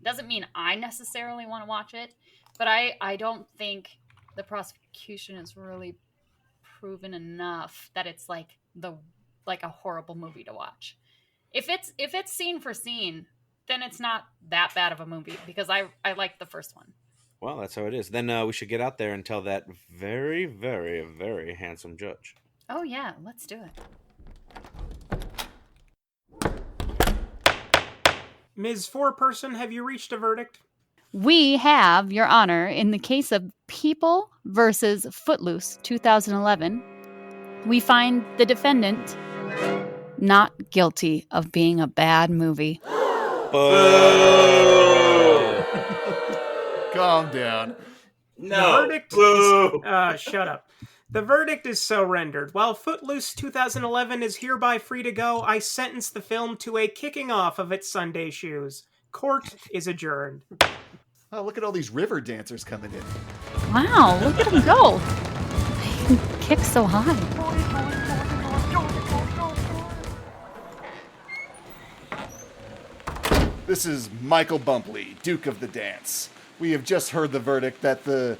Doesn't mean I necessarily want to watch it, but I don't think the prosecution is really proven enough that it's like a horrible movie to watch. If it's scene for scene, then it's not that bad of a movie, because I like the first one. Well, that's how it is. Then we should get out there and tell that very, very, very handsome judge. Oh yeah, let's do it. Ms. Foreperson, have you reached a verdict? We have, Your Honor, in the case of People versus Footloose 2011, we find the defendant not guilty of being a bad movie. Calm down. No. The verdict is, shut up. The verdict is so rendered. While Footloose 2011 is hereby free to go, I sentence the film to a kicking off of its Sunday shoes. Court is adjourned. Oh, look at all these river dancers coming in. Wow, look at him go. He can kick so high. This is Michael Bumpley, Duke of the Dance. We have just heard the verdict that the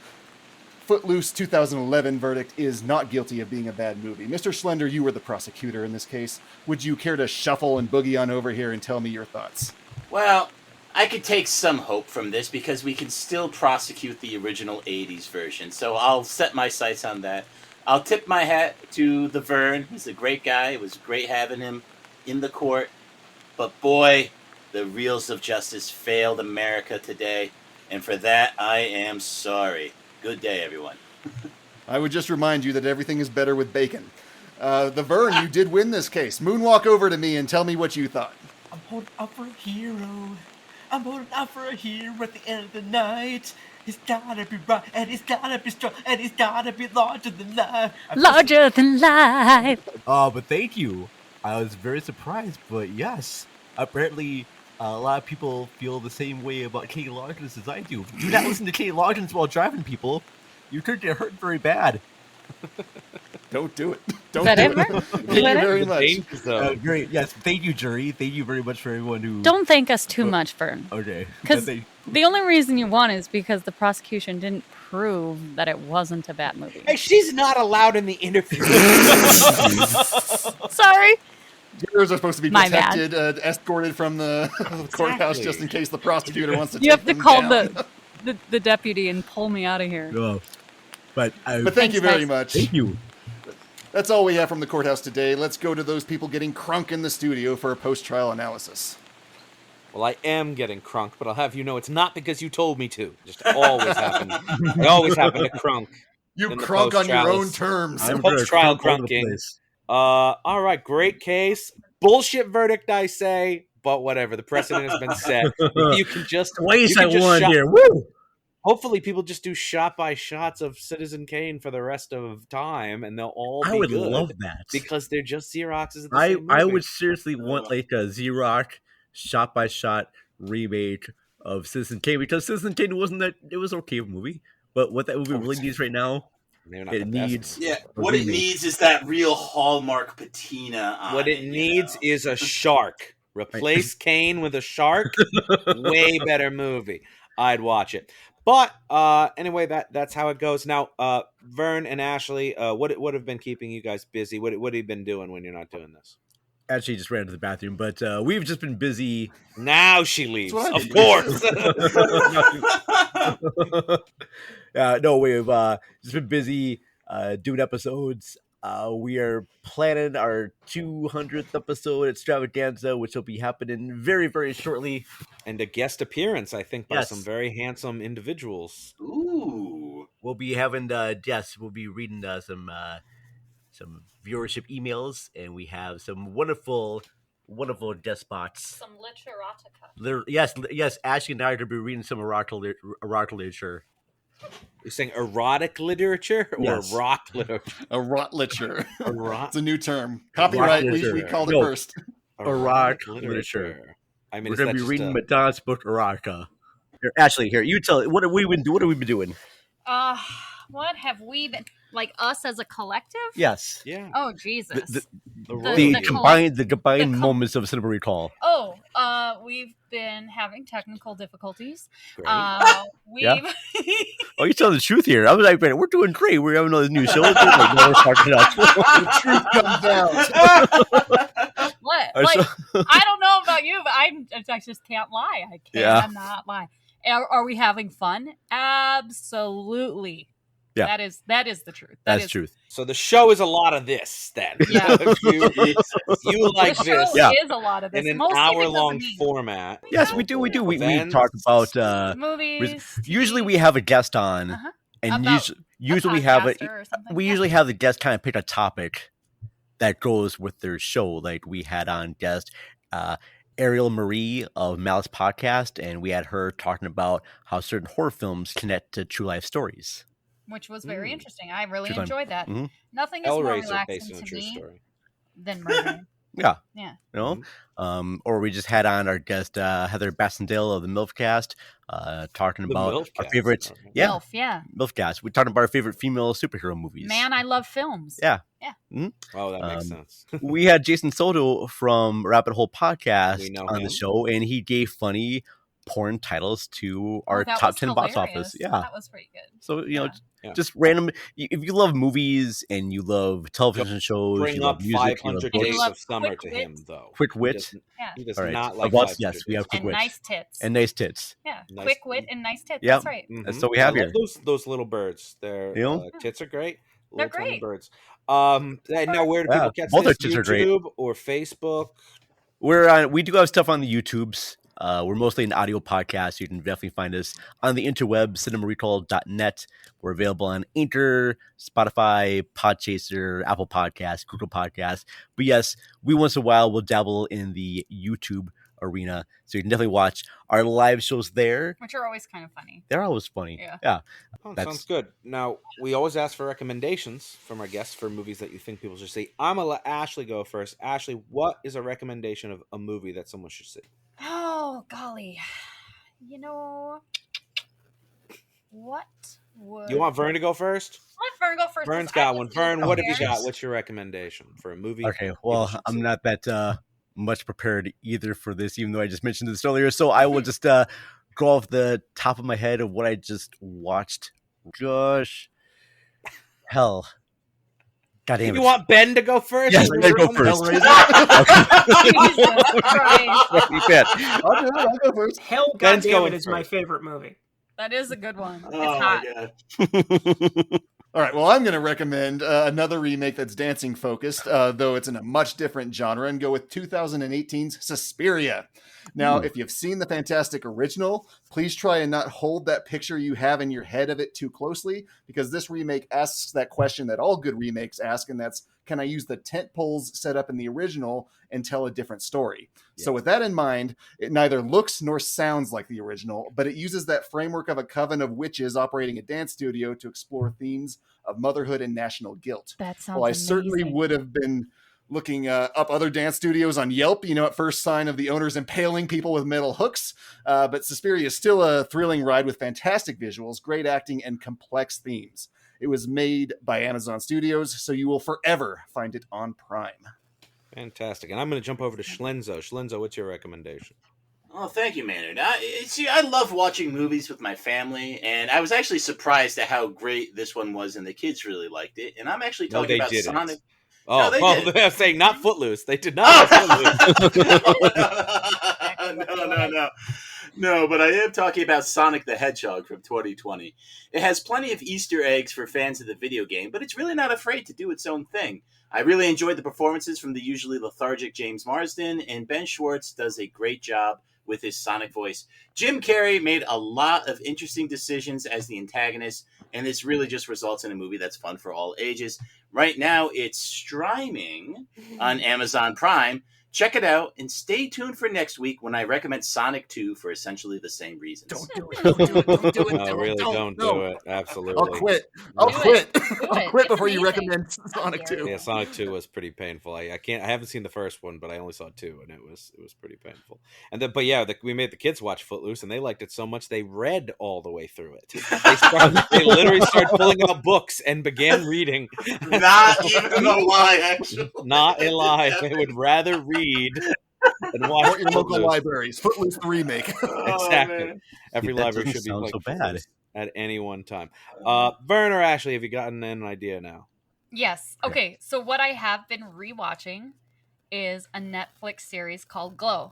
Footloose 2011 verdict is not guilty of being a bad movie. Mr. Schlender, you were the prosecutor in this case. Would you care to shuffle and boogie on over here and tell me your thoughts? Well, I could take some hope from this because we can still prosecute the original 80s version. So I'll set my sights on that. I'll tip my hat to the Vern. He's a great guy. It was great having him in the court. But boy, the reels of justice failed America today. And for that, I am sorry. Good day, everyone. I would just remind you that everything is better with bacon. The Vern, you did win this case. Moonwalk over to me and tell me what you thought. I'm holding out for a hero. I'm holding out for a hero at the end of the night. He's gotta be right, and he's gotta be strong, and he's gotta be larger than life. Larger than life. But thank you. I was very surprised, but yes. Apparently, a lot of people feel the same way about Kenny Loggins as I do. Do not listen to Kenny Loggins while driving, people. You could get hurt very bad. Don't do it. Don't That do ever? it. Thank you very much. Great. Yes, thank you, jury. Thank you very much for everyone who... Don't thank us too much, Vern. Okay. Because the only reason you won is because the prosecution didn't prove that it wasn't a bad movie. Hey, she's not allowed in the interview. Sorry. Jurors are supposed to be My bad. protected, escorted from the courthouse just in case the prosecutor wants to You take have to them call down. the deputy and pull me out of here. Oh, but Thank you very much. Thank you. That's all we have from the courthouse today. Let's go to those people getting crunk in the studio for a post-trial analysis. Well, I am getting crunk, but I'll have you know it's not because you told me to. It just always happened. I always happen to crunk. You in the crunk on your post-trial. own terms. I'm gonna Post-trial crunk all over the crunking. place. All right, great case. Bullshit verdict, I say, but whatever. The precedent has been set. You can just Twice you I can just won shot- here. Woo! Hopefully, people just do shot by shots of Citizen Kane for the rest of time, and they'll all be I would good love that. because they're just Xeroxes of the I same movie. would seriously want like a Xerox shot by shot remake of Citizen Kane, because Citizen Kane wasn't that it was an okay movie, but what that movie really needs right now, Maybe not it the best. needs Yeah, a what it remake. needs is that real Hallmark patina on What it you needs know? is a shark. Replace Kane with a shark. Way better movie. I'd watch it. But anyway, that's how it goes. Now, Vern and Ashley, what have been keeping you guys busy? What have you been doing when you're not doing this? Actually just ran to the bathroom, but we've just been busy. Now she leaves, That's what I of do. course. No, we've just been busy doing episodes. We are planning our 200th episode extravaganza, which will be happening very, very shortly. And a guest appearance, I think, by Yes. some very handsome individuals. Ooh. We'll be having we'll be reading some viewership emails, and we have some wonderful guest spots. Some literotica. Yes, Ashley and I are going to be reading some erotic literature. You're saying erotic literature or Yes. rock literature? A rotliture. Erotic It's a new term. Copyright. Literature. We called it No. first. Erotic literature. I mean, We're is going that to be just reading a- Madonna's book Erotica. Here, Ashley, you tell it. What have we been doing? What have we been like us as a collective? Yes. Yeah. Oh Jesus. The The road. combined the moments of cinema recall. Oh, we've been having technical difficulties. Great. We've Yeah. Oh, you tell the truth here. I was like, man, we're doing great. We're having all this new show. Like, no, we're fucking up. The truth comes out. what? Or Like so- I don't know about you, but I just can't lie. I Yeah. cannot lie. Are we having fun? Absolutely. Yeah. That is the truth. That's truth. So the show is a lot of this, then. Yeah. you like The show this Yeah. is a lot of this. in an mostly because of hour-long me. format. Yes, we do. We Events. talk about. Movies. Usually we have a guest on, Uh-huh. and About usually we have it. podcaster or something. We Yeah. usually have the guest kind of pick a topic that goes with their show. Like we had on guest Ariel Marie of Malice Podcast, and we had her talking about how certain horror films connect to true life stories. Which was very interesting. I really True time. enjoyed that. Mhm. Nothing is more Hellraiser, relaxing based on a to true me story. than murder. Yeah. Yeah. You know, or we just had on our guest Heather Bassendale of the MILFcast, talking The about our MILFcast. favorite, Okay. yeah, Elf, yeah. MILFcast. We're talking about our favorite female superhero movies. Man, I love films. Yeah. Oh, that makes Um, sense. We had Jason Soto from Rabbit Hole Podcast We know on him. the show, and he gave funny porn titles to Oh, our that top was 10 box hilarious. office. Yeah. That was pretty good. So, you know, Yeah. just random. If you love movies and you love television shows, Bring you up love music, you love 500 books, Days love of Summer Quick to Wit. him, though. Quick He Wit. doesn't- Yeah. He does All right. not like Well, 500 yes, we have Days. Quick And Wit. nice tits. and nice tits. Yeah. Nice- Quick wit and nice tits. Yep. That's right. That's what we have I love here. those little birds. Their You know? tits are great. They're Little tiny great. birds. And now where do Yeah, people catch both our this? tits are great. YouTube or Facebook? We do have stuff on the YouTubes. We're mostly an audio podcast. You can definitely find us on the interweb, cinemarecall.net. We're available on Anchor, Spotify, Podchaser, Apple Podcasts, Google Podcasts. But yes, we once in a while will dabble in the YouTube arena. So you can definitely watch our live shows there. Which are always kind of funny. They're always funny. Yeah. Oh, That's- sounds good. Now, we always ask for recommendations from our guests for movies that you think people should see. I'm going to let Ashley go first. Ashley, what is a recommendation of a movie that someone should see? Oh, golly. You know, what would... You want Vern to go first? Let Vern go first. Vern's 'cause I got was one. so Vern, what have you prepared. got? What's your recommendation for a movie? Okay, people well, should I'm see? not that much prepared either for this, even though I just mentioned this earlier. So I will just go off the top of my head of what I just watched Gosh. Hell. God damn it. You want Ben to go first? Yes, Or Ben, you go want- first. Jesus Christ. Sorry, Ben. I'll do it. I'll go first. Hell, Ben's goddammit, going is my first. favorite movie. That is a good one. Oh It's my hot. god. All right, well, I'm going to recommend another remake that's dancing focused, though it's in a much different genre, and go with 2018's Suspiria. Now, if you've seen the fantastic original, please try and not hold that picture you have in your head of it too closely, because this remake asks that question that all good remakes ask, and that's, can I use the tent poles set up in the original and tell a different story? Yes. So with that in mind, it neither looks nor sounds like the original, but it uses that framework of a coven of witches operating a dance studio to explore themes of motherhood and national guilt. That sounds Well, I certainly amazing. would have been looking up other dance studios on Yelp, at first sign of the owners impaling people with metal hooks. But Suspiria is still a thrilling ride with fantastic visuals, great acting, and complex themes. It was made by Amazon Studios, so you will forever find it on Prime. Fantastic. And I'm going to jump over to Schlenzo. Schlenzo, what's your recommendation? Oh, thank you, Maynard. I love watching movies with my family, and I was actually surprised at how great this one was, and the kids really liked it. And I'm actually No, talking they about didn't. Sonic. Oh, they well, did. they're saying not Footloose. They did not have Footloose. No, but I am talking about Sonic the Hedgehog from 2020. It has plenty of Easter eggs for fans of the video game, but it's really not afraid to do its own thing. I really enjoyed the performances from the usually lethargic James Marsden, and Ben Schwartz does a great job with his Sonic voice. Jim Carrey made a lot of interesting decisions as the antagonist, and this really just results in a movie that's fun for all ages. Right now, it's streaming on Amazon Prime. Check it out, and stay tuned for next week when I recommend Sonic 2 for essentially the same reasons. Don't do it. Don't do it. Don't do it. No, really don't do it. Absolutely. I'll quit. I'll Do quit. it. Do I'll it. quit It's before you amazing. recommend Sonic 2. Yeah, Sonic 2 was pretty painful. I haven't seen the first one, but I only saw 2, and it was pretty painful. And then, but yeah, we made the kids watch Footloose, and they liked it so much they read all the way through it. They literally started pulling out books and began reading. Not even a lie, actually. Not a lie. They would rather read than watch Support your local Footloose. libraries. Footloose the remake. Exactly. man. Every That library doesn't should be sound like so bad. Footloose at any one time. Vern or Ashley, have you gotten an idea now? Yes. Okay. So what I have been rewatching is a Netflix series called Glow,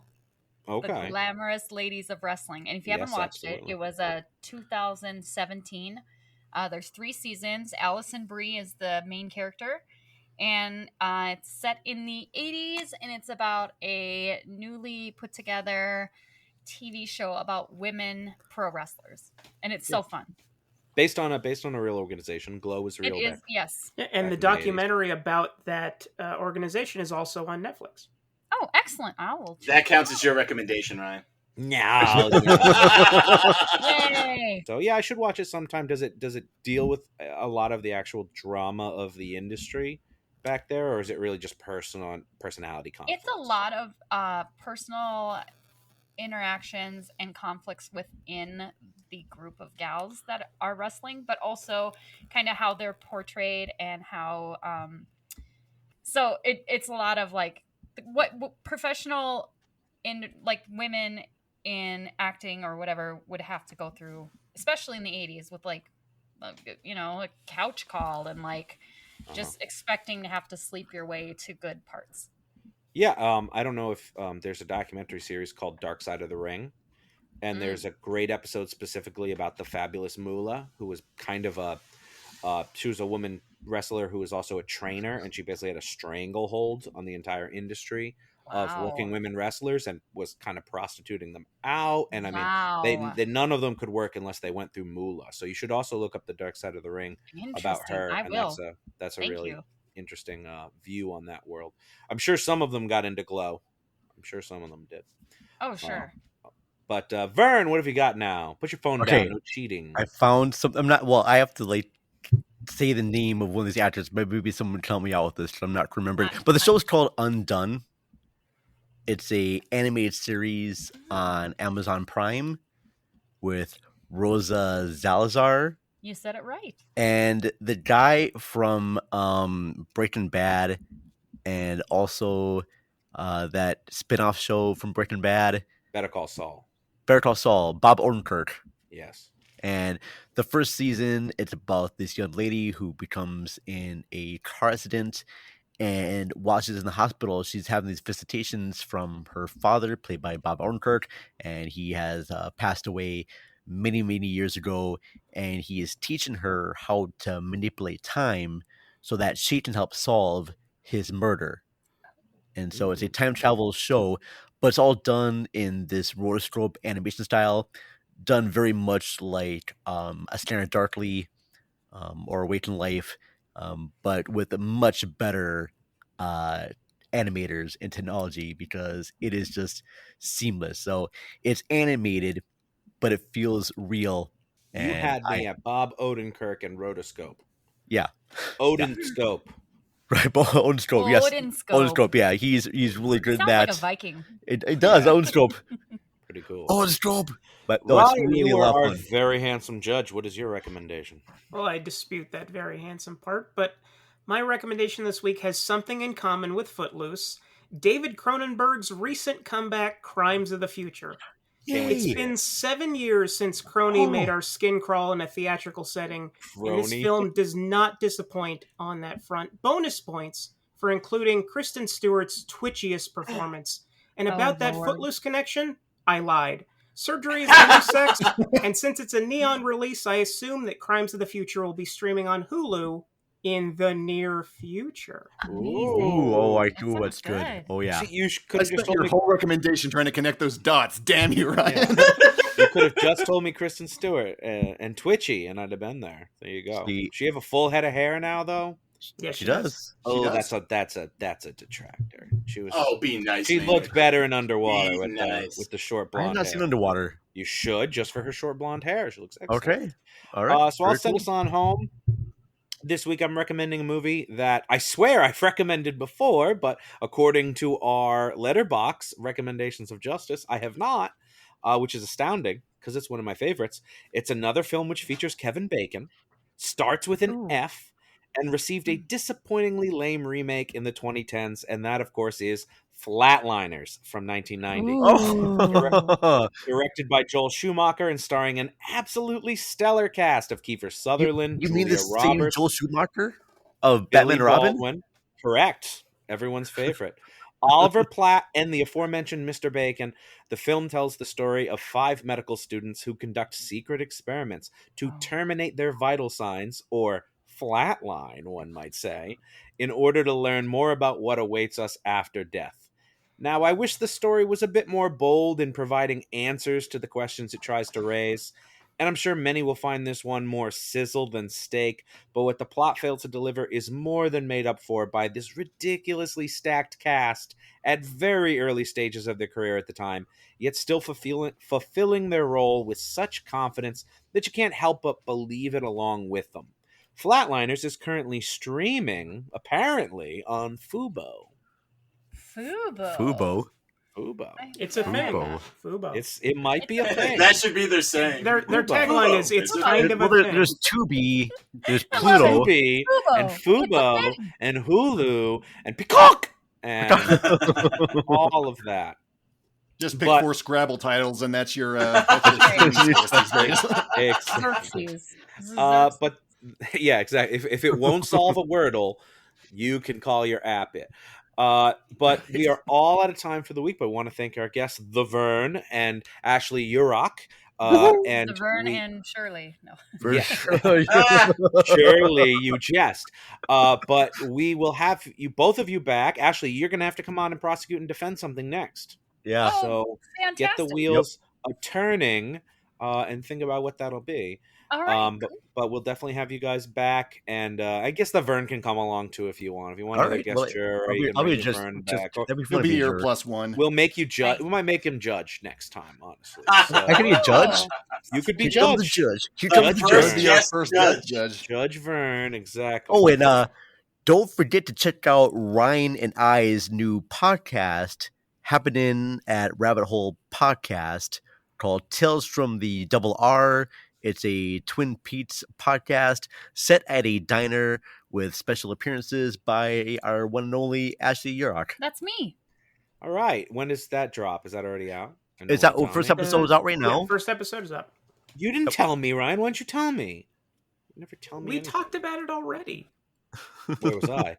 The Okay. Glamorous Ladies of Wrestling. And if you haven't Yes, watched absolutely. it was a 2017. There's 3 seasons. Allison Brie is the main character. And it's set in the 80s, and it's about a newly put together TV show about women pro wrestlers. And it's so fun. Based on a real organization. Glow was real. It is, back- yes. And Back the in the 80s. documentary about that organization is also on Netflix. Oh, excellent. I will check That counts it as your recommendation, Ryan. No. out. Yay! So yeah, I should watch it sometime. Does it deal with a lot of the actual drama of the industry back there, or is it really just personality conflicts? It's a lot of personal interactions and conflicts within the group of gals that are wrestling, but also kind of how they're portrayed and how so it's a lot of like what professional in like women in acting or whatever would have to go through, especially in the 80s with like a couch call and like just expecting to have to sleep your way to good parts. Yeah, I don't know if there's a documentary series called Dark Side of the Ring, and there's a great episode specifically about the fabulous Moolah, who was kind of she was a woman wrestler who was also a trainer, and she basically had a stranglehold on the entire industry of Wow. working women wrestlers and was kind of prostituting them out. And I mean, Wow. they none of them could work unless they went through Moolah. So you should also look up the Dark Side of the Ring about Interesting. her. I and will. that's a Thank really you. interesting view on that world. I'm sure some of them got into Glow. I'm sure some of them did. Oh, sure. But Vern, what have you got now? Put your phone Okay. down. No cheating. I found some. I'm not. Well, I have to like say the name of one of these actors. But maybe someone would help me out with this. I'm not remembering. But the show is called Undone. It's a animated series on Amazon Prime with Rosa Salazar You said it right. and the guy from Breaking Bad, and also that spin-off show from Breaking Bad, Better Call Saul. Better Call Saul, Bob Odenkirk. Yes. And the first season, it's about this young lady who becomes in a car accident. And while she's in the hospital, she's having these visitations from her father, played by Bob Odenkirk. And he has passed away many, many years ago. And he is teaching her how to manipulate time so that she can help solve his murder. And so it's a time travel show, but it's all done in this rotoscope animation style, done very much like A Scanner Darkly or Awaken Life, but with a much better animators and technology, because it is just seamless. So it's animated, but it feels real. You had me at Bob Odenkirk and rotoscope. Yeah. Odenscope. Right, Odenscope, yes. Odenscope, yeah. He's really good at that. Sounds like a Viking. It does, Odenscope. Pretty cool. Odenscope. But no, Ryan, it's really you a lot are of our fun. very handsome judge. What is your recommendation? Well, I dispute that very handsome part, but my recommendation this week has something in common with Footloose. David Cronenberg's recent comeback, Crimes of the Future. It's been 7 years since Crony made our skin crawl in a theatrical setting, and this film does not disappoint on that front. Bonus points for including Kristen Stewart's twitchiest performance. And about that Footloose connection, I lied. Surgery is the new sex, and since it's a neon release, I assume that Crimes of the Future will be streaming on Hulu in the near future. Ooh, oh, I do. What's good. Oh, yeah. See, you could I have just spent told your me. whole recommendation trying to connect those dots. Damn you, Ryan. You could have just told me Kristen Stewart and Twitchy, and I'd have been there. There you go. She have a full head of hair now, though. Yeah, She does. Oh, does. that's a detractor. She was. Oh, be nice. She Maynard. looked better in Underwater Be with nice. the short I have blonde not hair. seen Underwater. You should, just for her short blonde hair. She looks excellent. Okay. All right. So I'll Very send cool. us on home. This week I'm recommending a movie that I swear I've recommended before, but according to our letterbox recommendations of justice, I have not, which is astounding because it's one of my favorites. It's another film which features Kevin Bacon, starts with an F, and received a disappointingly lame remake in the 2010s, and that, of course, is Flatliners from 1990. Oh. Directed by Joel Schumacher and starring an absolutely stellar cast of Kiefer Sutherland, You mean Julia the same Roberts, Joel Schumacher of Billy Batman and Robin? Baldwin. Correct. Everyone's favorite. Oliver Platt and the aforementioned Mr. Bacon. The film tells the story of 5 medical students who conduct secret experiments to terminate their vital signs, or flatline, one might say, in order to learn more about what awaits us after death. Now, I wish the story was a bit more bold in providing answers to the questions it tries to raise, and I'm sure many will find this one more sizzle than steak, but what the plot failed to deliver is more than made up for by this ridiculously stacked cast at very early stages of their career at the time, yet still fulfilling their role with such confidence that you can't help but believe it along with them. Flatliners is currently streaming, apparently, on Fubo. Fubo. Fubo. It's a thing. Fubo. Fubo. It might be a thing. That should be their saying. Their Fubo. tagline is, it's Fubo. kind of a Well, thing. there's Tubi, there's Pluto. Tubi and Fubo. Fubo It's a thing. and Hulu and Peacock and all of that. Just pick But- 4 Scrabble titles, and that's your streaming service these days. Xerxes. But yeah, exactly. If it won't solve a Wordle, you can call your app it. But we are all out of time for the week. But I want to thank our guests, the Vern and Ashley Jirak. And The Vern we- and Shirley. No. Yeah. Surely you jest. But we will have you, both of you, back. Ashley, you're going to have to come on and prosecute and defend something next. Yeah. Oh, So get the fantastic. wheels a turning and think about what that'll be. All right. But we'll definitely have you guys back, and I guess the Vern can come along too if you want. If you want All another right. guest Well, juror, you can I'll be bring just Vern back. Or that'd be He'll fun be to your juror. +1. we'll make you judge. Right. We might make him judge next time. Honestly, I can be a judge. You could be Here comes the judge. judge. Here The comes the first judge. Be our Yes, first judge. judge. Judge Vern, exactly. Oh, and don't forget to check out Ryan and I's new podcast happening at Rabbit Hole Podcast called Tales from the Double R. It's a Twin Peaks podcast set at a diner with special appearances by our one and only Ashley Jirak. That's me. All right. When does that drop? Is that already out? I know Is that it's on first it. episode is out right now? Yeah, first episode is up. You didn't tell me, Ryan. Why don't you tell me? You never tell me. We anything. talked about it already. Where was I?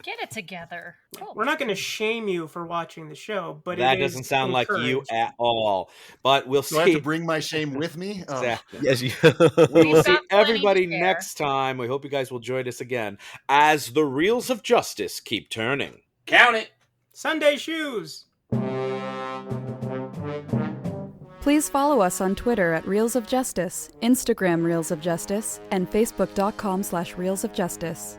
Get it together. Oh. We're not going to shame you for watching the show, but That it is doesn't sound like you encouraged. at all. But we'll Do I have to see. bring my shame with me? Oh. Exactly. Yes, you. We will We've see got plenty to everybody share. next time. We hope you guys will join us again as the reels of justice keep turning. Count it. Sunday shoes. Please follow us on Twitter at Reels of Justice, Instagram Reels of Justice, and Facebook.com/Reels of Justice.